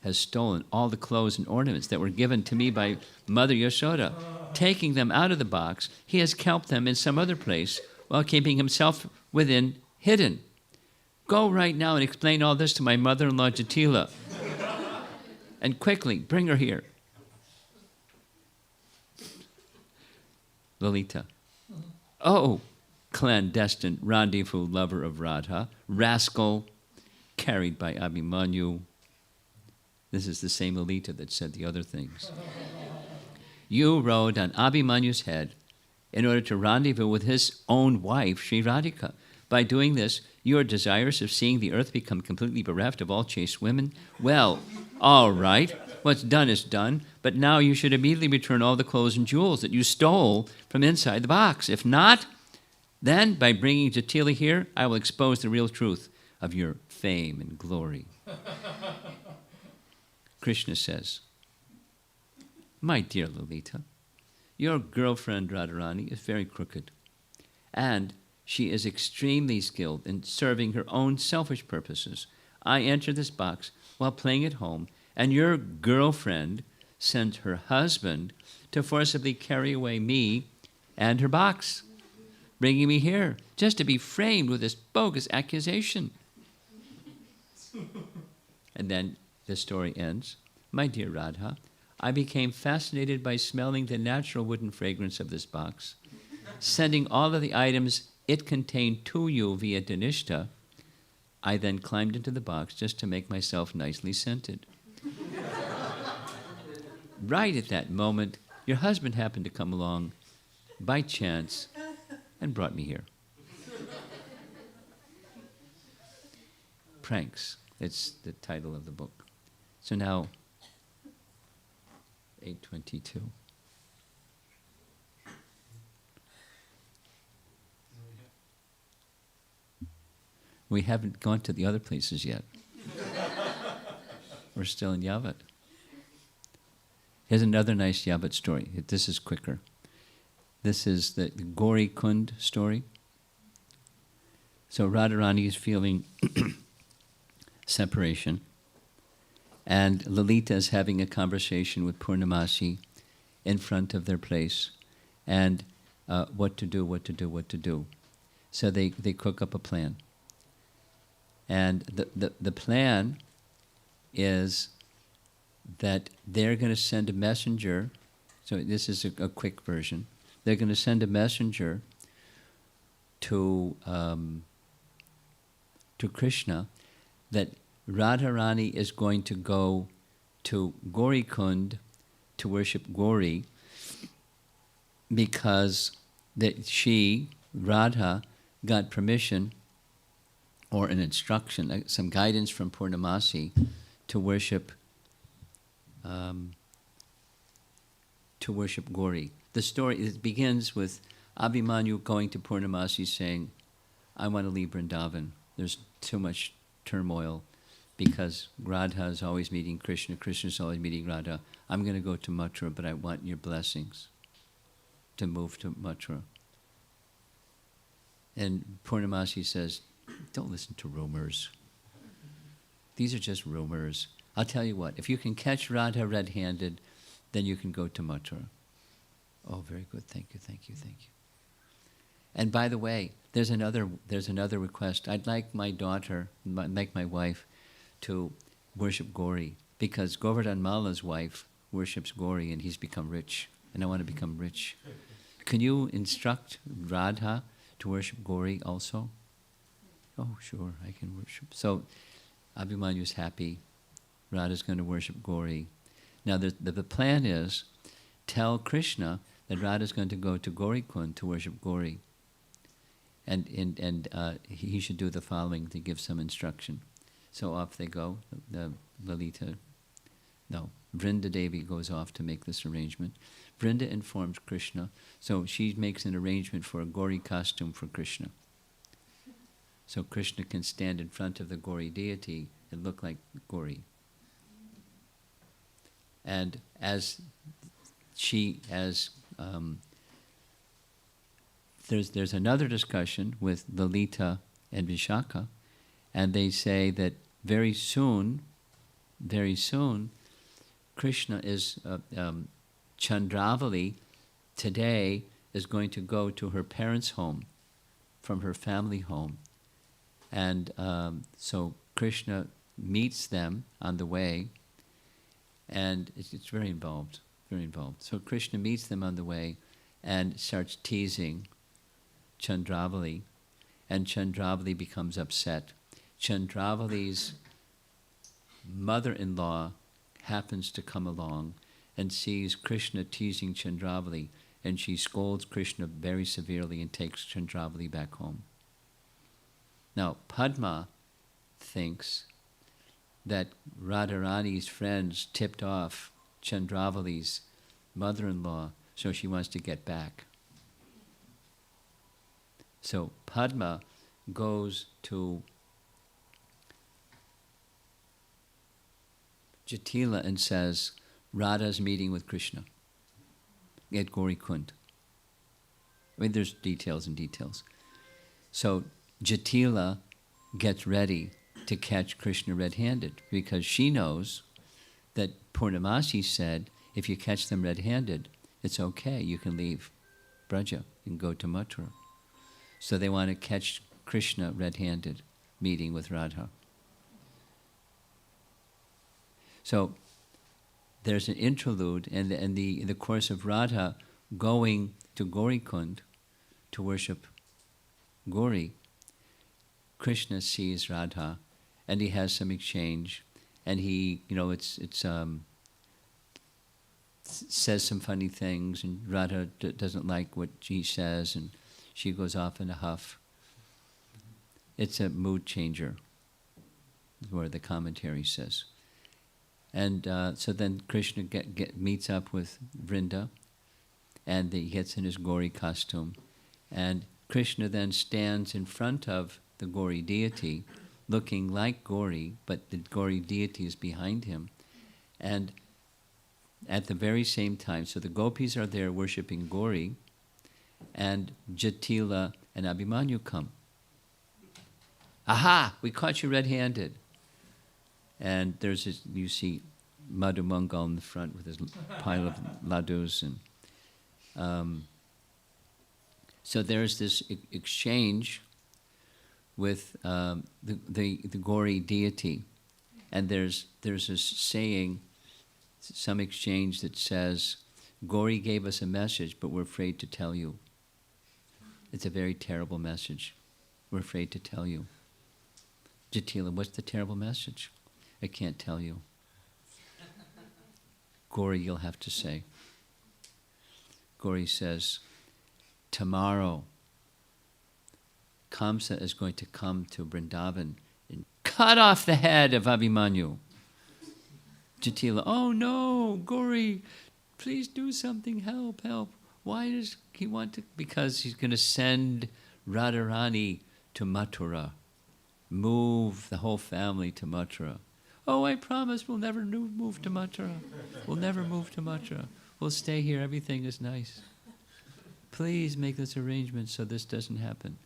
has stolen all the clothes and ornaments that were given to me by Mother Yashoda. Taking them out of the box, he has kept them in some other place while keeping himself within hidden. Go right now and explain all this to my mother-in-law Jatila. And quickly, bring her here. Lalita. Oh, clandestine rendezvous lover of Radha, rascal, carried by Abhimanyu. This is the same Lalita that said the other things. You rode on Abhimanyu's head in order to rendezvous with his own wife, Sri Radhika. By doing this, you are desirous of seeing the earth become completely bereft of all chaste women? Well, all right, what's done is done, but now you should immediately return all the clothes and jewels that you stole from inside the box. If not, then by bringing Jatila here, I will expose the real truth of your fame and glory. Krishna says, my dear Lalita, your girlfriend Radharani is very crooked, and she is extremely skilled in serving her own selfish purposes. I entered this box while playing at home, and your girlfriend sent her husband to forcibly carry away me and her box, bringing me here just to be framed with this bogus accusation. And then the story ends. My dear Radha, I became fascinated by smelling the natural wooden fragrance of this box, sending all of the items it contained to you via Dhanishta. I then climbed into the box just to make myself nicely scented. Right at that moment, your husband happened to come along by chance and brought me here. Pranks. It's the title of the book. So now, 8:22. We haven't gone to the other places yet. We're still in Yavat. Here's another nice Yavat story. This is quicker. This is the Gauri Kund story. So Radharani is feeling separation, and Lalita is having a conversation with Purnamasi in front of their place, and what to do. So they cook up a plan. And the plan is that they're going to send a messenger. So this is a quick version. They're going to send a messenger to Krishna that Radharani is going to go to Gauri Kund to worship Gauri because that she, Radha, got permission or an instruction, some guidance from Purnamasi to worship Gauri. The story, it begins with Abhimanyu going to Purnamasi saying, I want to leave Vrindavan. There's too much turmoil because Radha is always meeting Krishna, Krishna is always meeting Radha. I'm going to go to Mathura, but I want your blessings to move to Mathura. And Purnamasi says, don't listen to rumors. These are just rumors. I'll tell you what, if you can catch Radha red-handed, then you can go to Mathura. Oh, very good. Thank you. And by the way, there's another request. I'd like my daughter, like my wife, to worship Gauri, because Govardhan Mala's wife worships Gauri and he's become rich, and I want to become rich. Can you instruct Radha to worship Gauri also? Oh, sure, I can worship. So Abhimanyu's happy. Radha's going to worship Gauri. Now the plan is, tell Krishna that Radha's going to go to Gauri Kund to worship Gauri. And he should do the following to give some instruction. So off they go. Vrinda Devi goes off to make this arrangement. Vrinda informs Krishna, so she makes an arrangement for a Gauri costume for Krishna. So Krishna can stand in front of the Gauri deity and look like Gauri. And there's another discussion with Lalita and Vishaka, and they say that very soon, Krishna is, Chandravali today is going to go to her parents' home, from her family home. And so Krishna meets them on the way, and it's very involved. So Krishna meets them on the way and starts teasing Chandravali, and Chandravali becomes upset. Chandravali's mother-in-law happens to come along and sees Krishna teasing Chandravali, and she scolds Krishna very severely and takes Chandravali back home. Now, Padma thinks that Radharani's friends tipped off Chandravali's mother-in-law, so she wants to get back. So Padma goes to Jatila and says, Radha's meeting with Krishna at Gauri Kund. I mean, there's details and details. So Jatila gets ready to catch Krishna red-handed because she knows that Purnamasi said, if you catch them red-handed, it's okay, you can leave Braja and go to Mathura. So they want to catch Krishna red-handed, meeting with Radha. So there's an interlude in the course of Radha going to Gauri Kund to worship Gauri. Krishna sees Radha, and he has some exchange, and he, says some funny things, and Radha doesn't like what he says, and she goes off in a huff. It's a mood changer, is where the commentary says. And so then Krishna meets up with Vrinda, and he gets in his Gauri costume. And Krishna then stands in front of the Gauri deity, looking like Gauri, but the Gauri deity is behind him. And at the very same time, so the gopis are there worshipping Gauri, and Jatila and Abhimanyu come. Aha! We caught you red-handed. And there's this, you see Madhu Mangal in the front with his pile of ladus. And so there's this exchange with the Gauri deity. And there's this saying, some exchange that says, Gauri gave us a message, but we're afraid to tell you. It's a very terrible message. We're afraid to tell you. Jatila, what's the terrible message? I can't tell you. Gauri, you'll have to say. Gauri says, tomorrow, Kamsa is going to come to Vrindavan and cut off the head of Abhimanyu. Jatila, oh no, Gauri, please do something, help. Why does he want to? Because he's going to send Radharani to Mathura, move the whole family to Mathura. Oh, I promise we'll never move to Mathura. We'll never move to Mathura. We'll stay here, everything is nice. Please make this arrangement so this doesn't happen.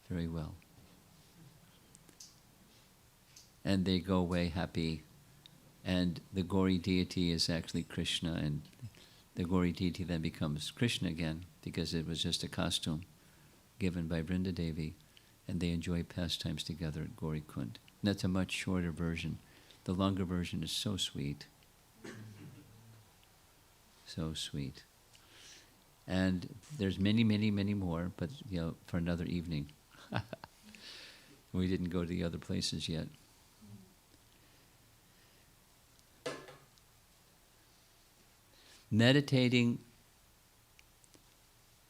Very well. And they go away happy. And the Gauri deity is actually Krishna, and the Gauri deity then becomes Krishna again, because it was just a costume given by Vrinda Devi, and they enjoy pastimes together at Gauri Kund. And that's a much shorter version. The longer version is so sweet. So sweet. And there's many, many, many more, but for another evening. We didn't go to the other places yet. Meditating,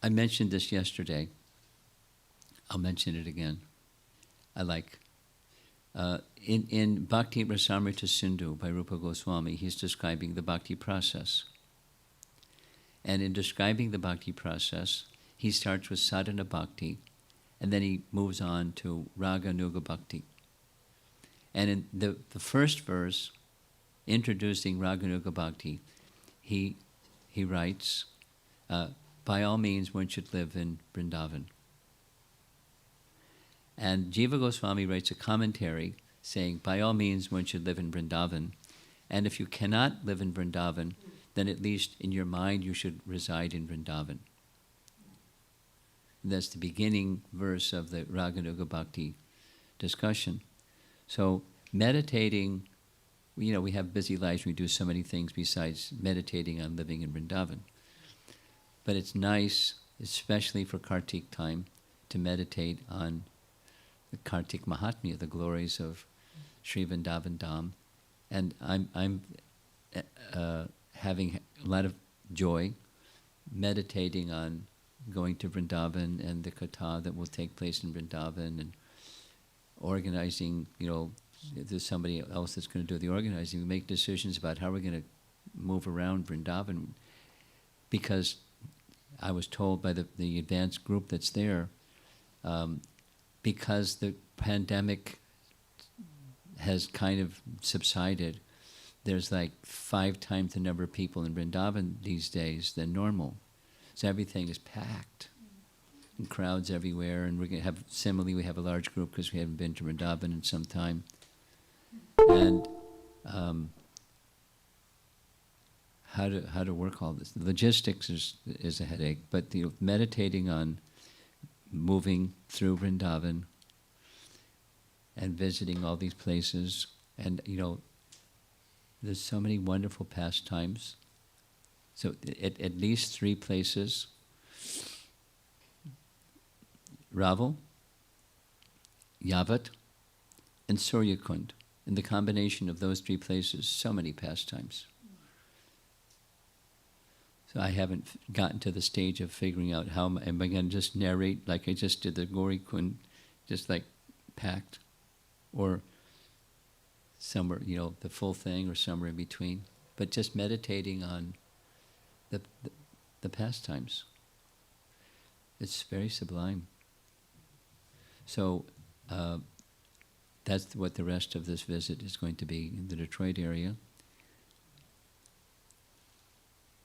I mentioned this yesterday. I'll mention it again. I like. In Bhakti Rasamrita Sindhu by Rupa Goswami, he's describing the bhakti process. And in describing the bhakti process, he starts with sadhana bhakti, and then he moves on to raga nuga bhakti. And in the first verse, introducing raga nuga bhakti, he writes, by all means one should live in Vrindavan. And Jiva Goswami writes a commentary saying, by all means one should live in Vrindavan, and if you cannot live in Vrindavan, then at least in your mind you should reside in Vrindavan. And that's the beginning verse of the Raganuga Bhakti discussion. So meditating, we have busy lives, we do so many things besides meditating on living in Vrindavan. But it's nice, especially for Kartik time, to meditate on the Kartik Mahatmya, the glories of Sri Vrindavan Dham. And I'm having a lot of joy meditating on going to Vrindavan and the katha that will take place in Vrindavan, and organizing, if there's somebody else that's going to do the organizing, we make decisions about how we're going to move around Vrindavan, because I was told by the advanced group that's there, because the pandemic has kind of subsided, there's like 5 times the number of people in Vrindavan these days than normal. So everything is packed. And crowds everywhere, and we're going to have, similarly, we have a large group because we haven't been to Vrindavan in some time. And how to work all this. The logistics is a headache, but meditating on moving through Vrindavan and visiting all these places, and there's so many wonderful pastimes. So at least 3 places. Raval, Yavat, and Suryakund. In the combination of those 3 places, so many pastimes. So I haven't gotten to the stage of figuring out how am I going to just narrate like I just did the Gaurikund, just like packed, or somewhere, the full thing, or somewhere in between. But just meditating on the pastimes. It's very sublime. So that's what the rest of this visit is going to be in the Detroit area.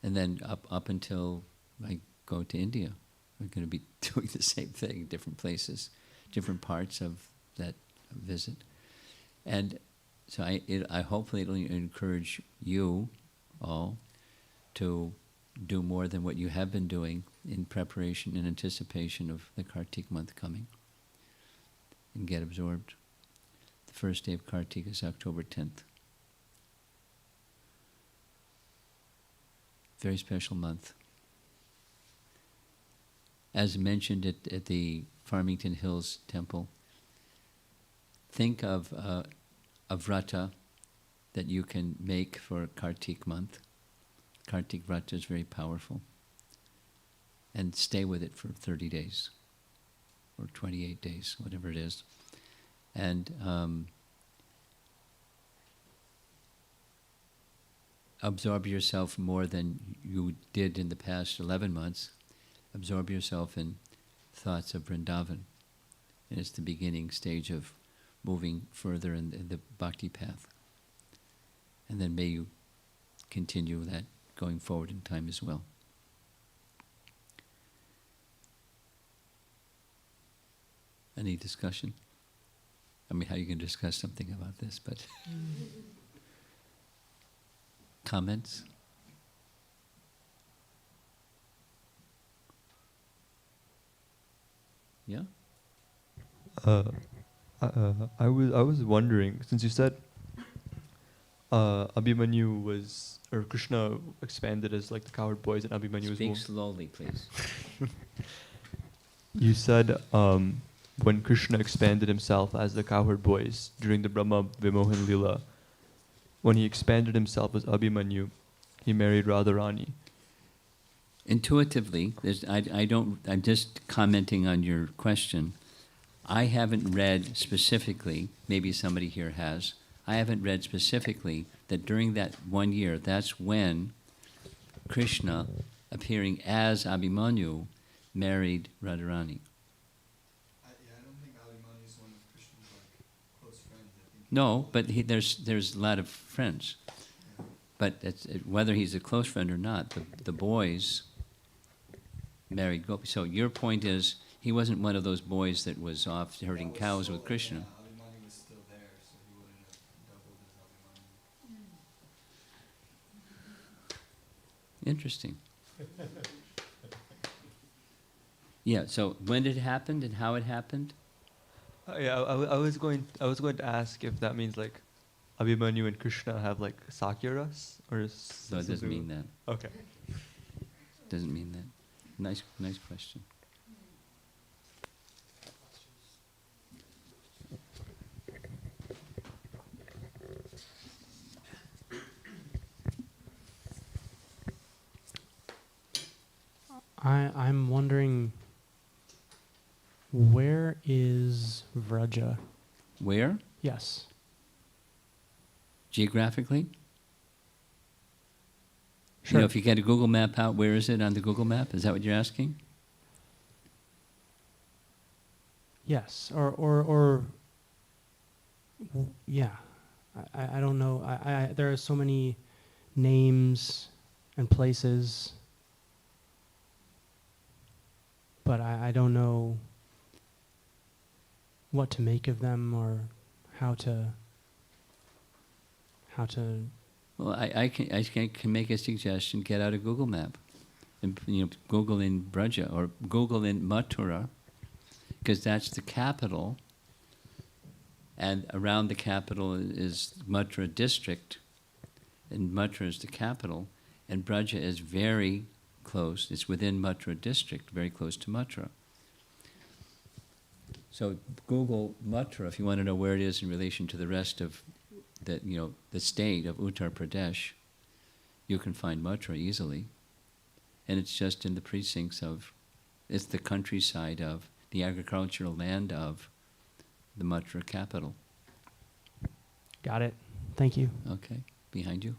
And then up until I go to India, we're going to be doing the same thing, different places, different parts of that visit. And so I hopefully it'll encourage you all to do more than what you have been doing in preparation and anticipation of the Kartik month coming. And get absorbed. The first day of Kartik is October 10th. Very special month. As mentioned at the Farmington Hills Temple, think of a vrata that you can make for Kartik month. Kartik vrata is very powerful. And stay with it for 30 days. Or 28 days, whatever it is. And absorb yourself more than you did in the past 11 months. Absorb yourself in thoughts of Vrindavan. And it's the beginning stage of moving further in the bhakti path. And then may you continue that going forward in time as well. Any discussion? I mean, how you can discuss something about this, but comments? Yeah? I was wondering, since you said Abhimanyu was, or Krishna expanded as like the cowherd boys, and Abhimanyu was Speak born. slowly, please. You said when Krishna expanded himself as the cowherd boys during the Brahma Vimohan Lila, when he expanded himself as Abhimanyu, he married Radharani. Intuitively, I'm just commenting on your question. I haven't read specifically, maybe somebody here has, I haven't read specifically that during that 1 year, that's when Krishna, appearing as Abhimanyu, married Radharani. I don't think Abhimanyu is one of Krishna's close friends. I think No, but there's a lot of friends. Yeah. But whether he's a close friend or not, the boys married Gopi. So your point is, he wasn't one of those boys that was off herding cows with Krishna. Yeah, Abhimanyu was still there, so he wouldn't have doubled as Abhimanyu. Interesting. Yeah, so when did it happen and how it happened? Yeah, I was going to ask if that means like Abhimanyu and Krishna have like Sakya ras, or No, it doesn't mean that. Okay. Doesn't mean that. Nice question. I'm wondering, where is Vraja? Where? Yes. Geographically? Sure. You know, if you get a Google map out, where is it on the Google map? Is that what you're asking? Yes. Yeah. I don't know. There are so many names and places, but I don't know what to make of them or how to Well, I can make a suggestion. Get out a Google map, and Google in Braja or Google in Mathura, because that's the capital. And around the capital is Mathura district, and Mathura is the capital, and Braja is very close. It's within Mathura district, very close to Mathura. So Google Mathura if you want to know where it is in relation to the rest of the state of Uttar Pradesh. You can find Mathura easily, and it's just in the precincts of, it's the countryside of, the agricultural land of the Mathura capital. Got it. Thank you. Okay, behind you.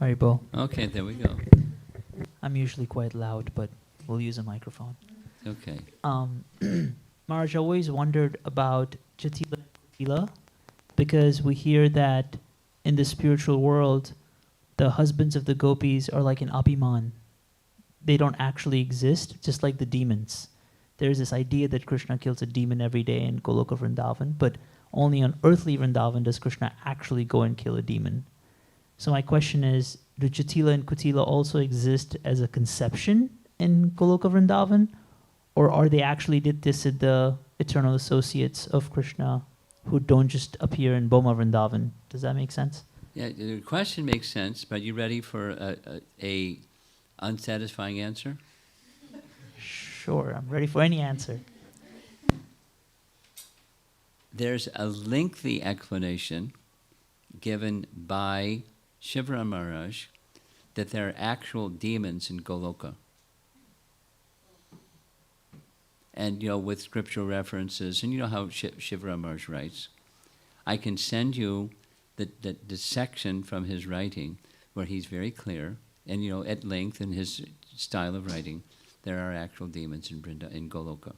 Haribo. Okay, there we go. I'm usually quite loud, but we'll use a microphone. Okay. Maharaj, I always wondered about Jatila and Kutila, because we hear that in the spiritual world, the husbands of the gopis are like an Abhiman. They don't actually exist, just like the demons. There's this idea that Krishna kills a demon every day in Goloka Vrindavan, but only on earthly Vrindavan does Krishna actually go and kill a demon. So my question is, do Jatila and Kutila also exist as a conception in Goloka Vrindavan? Or are they actually the eternal associates of Krishna who don't just appear in Boma Vrindavan? Does that make sense? Yeah, the question makes sense, but you ready for a unsatisfying answer? Sure, I'm ready for any answer. There's a lengthy explanation given by Shivaram Maharaj that there are actual demons in Goloka. And, with scriptural references, and you know how Shivaram Maharaj writes. I can send you the section from his writing where he's very clear, and, at length in his style of writing, there are actual demons in Goloka.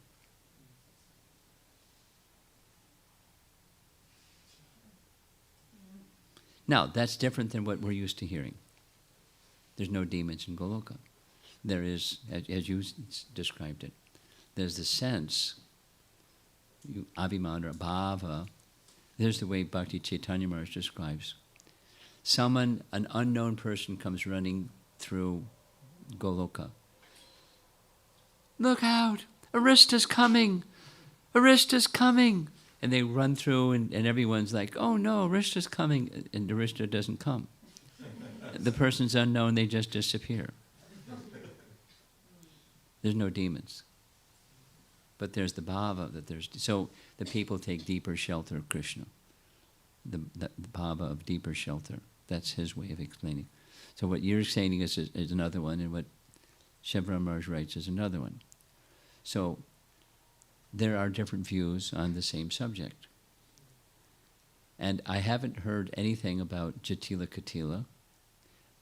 Now, that's different than what we're used to hearing. There's no demons in Goloka. There is, as you described it, there's the sense, Abhiman or Bhava. There's the way Bhakti Chaitanya Maharaj describes. An unknown person comes running through Goloka. Look out! Arista's coming! Arista's coming! And they run through, and everyone's like, oh no, Arista's coming. And Arista doesn't come. The person's unknown, they just disappear. There's no demons. But there's the bhava, so the people take deeper shelter of Krishna. The bhava of deeper shelter. That's his way of explaining. So what you're saying is another one, and what Shivaram Maharaj writes is another one. So there are different views on the same subject. And I haven't heard anything about Jatila Katila,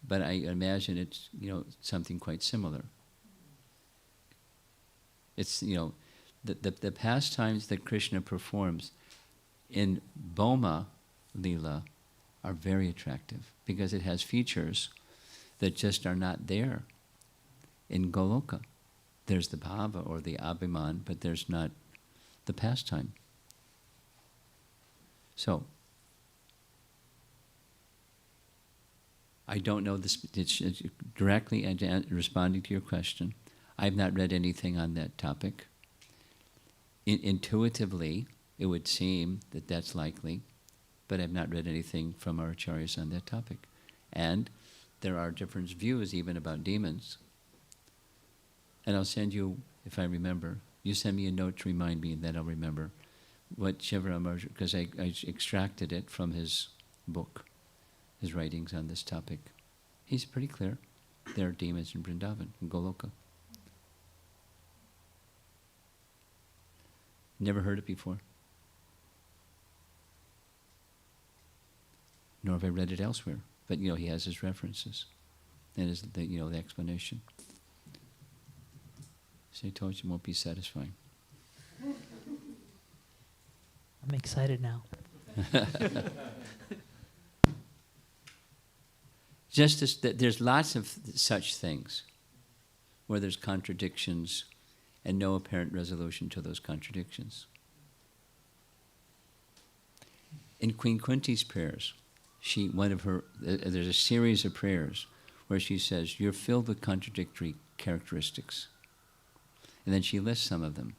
but I imagine it's, something quite similar. It's, the pastimes that Krishna performs in Boma Lila are very attractive because it has features that just are not there in Goloka. There's the bhava or the abhiman, but there's not the pastime. So, I don't know this, it's directly responding to your question. I've not read anything on that topic. Intuitively, it would seem that that's likely, but I've not read anything from our acharyas on that topic. And there are different views even about demons. And I'll send you, if I remember, you send me a note to remind me, and then I'll remember what Shivaram Maharaj, because I extracted it from his book, his writings on this topic. He's pretty clear. There are demons in Vrindavan, in Goloka. Never heard it before. nor have I read it elsewhere. But he has his references, and his the explanation. So I told you it won't be satisfying. I'm excited now. Just as there's lots of such things where there's contradictions and no apparent resolution to those contradictions. In Queen Kunti's prayers, there's a series of prayers where she says, "You're filled with contradictory characteristics." And then she lists some of them.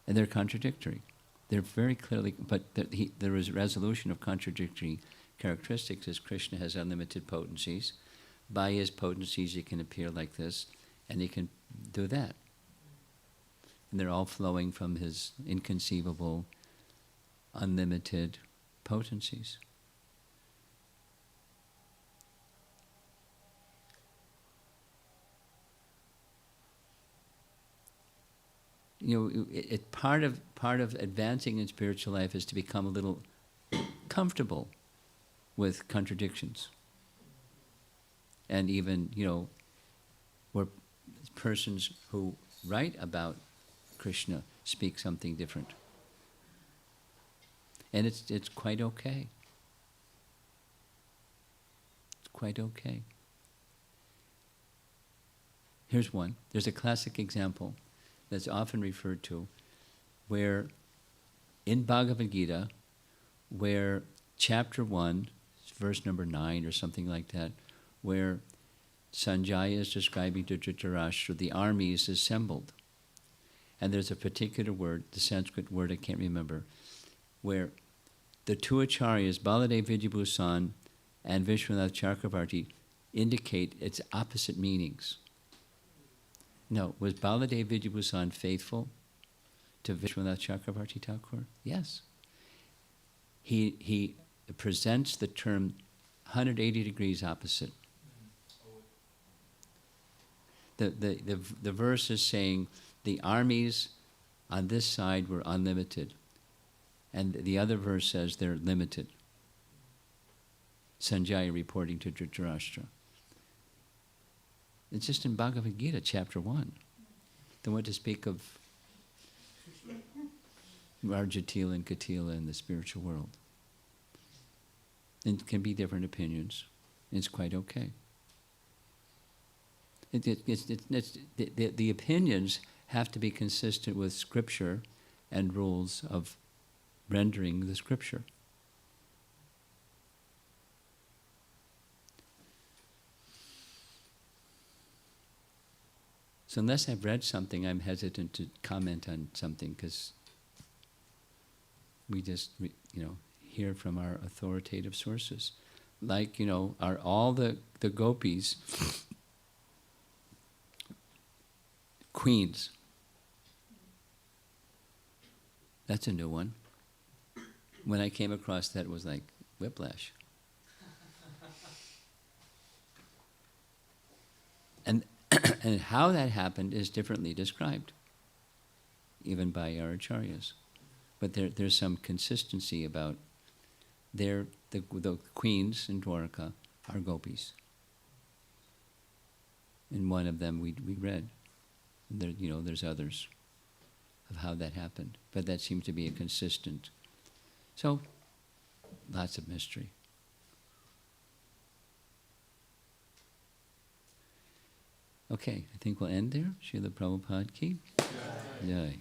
And they're contradictory. They're very clearly, but there is resolution of contradictory characteristics as Krishna has unlimited potencies. By his potencies he can appear like this, and he can do that. And they're all flowing from his inconceivable, unlimited potencies. Part of advancing in spiritual life is to become a little comfortable with contradictions. And even, where persons who write about Krishna speak something different. And it's quite okay. It's quite okay. Here's one. There's a classic example that's often referred to where in Bhagavad Gita, where chapter 1, verse number 9 or something like that, where Sanjaya is describing to Dhritarashtra the armies assembled. And there's a particular word, the Sanskrit word I can't remember, where the two acharyas, Baladev Vidyabhusan and Vishwanath Chakravarti, indicate its opposite meanings. No, was Baladev Vidyabhusan faithful to Vishwanath Chakravarti Thakur? Yes. He presents the term 180 degrees opposite. The verse is saying the armies on this side were unlimited, and the other verse says they're limited. Sanjaya reporting to Dhritarashtra. It's just in Bhagavad Gita, chapter 1. Then what to speak of Jatila and Katila in the spiritual world. It can be different opinions. It's quite okay. The opinions have to be consistent with Scripture and rules of rendering the Scripture. So unless I've read something, I'm hesitant to comment on something because we just, hear from our authoritative sources. Like, are all the gopis queens? That's a new one. When I came across that, it was like whiplash. And how that happened is differently described, even by our acharyas. But there's some consistency about the queens in Dwarka are gopis. And one of them we read. There, there's others of how that happened. But that seems to be a consistent. So, lots of mystery. Okay, I think we'll end there. Srila Prabhupada ki. Jai.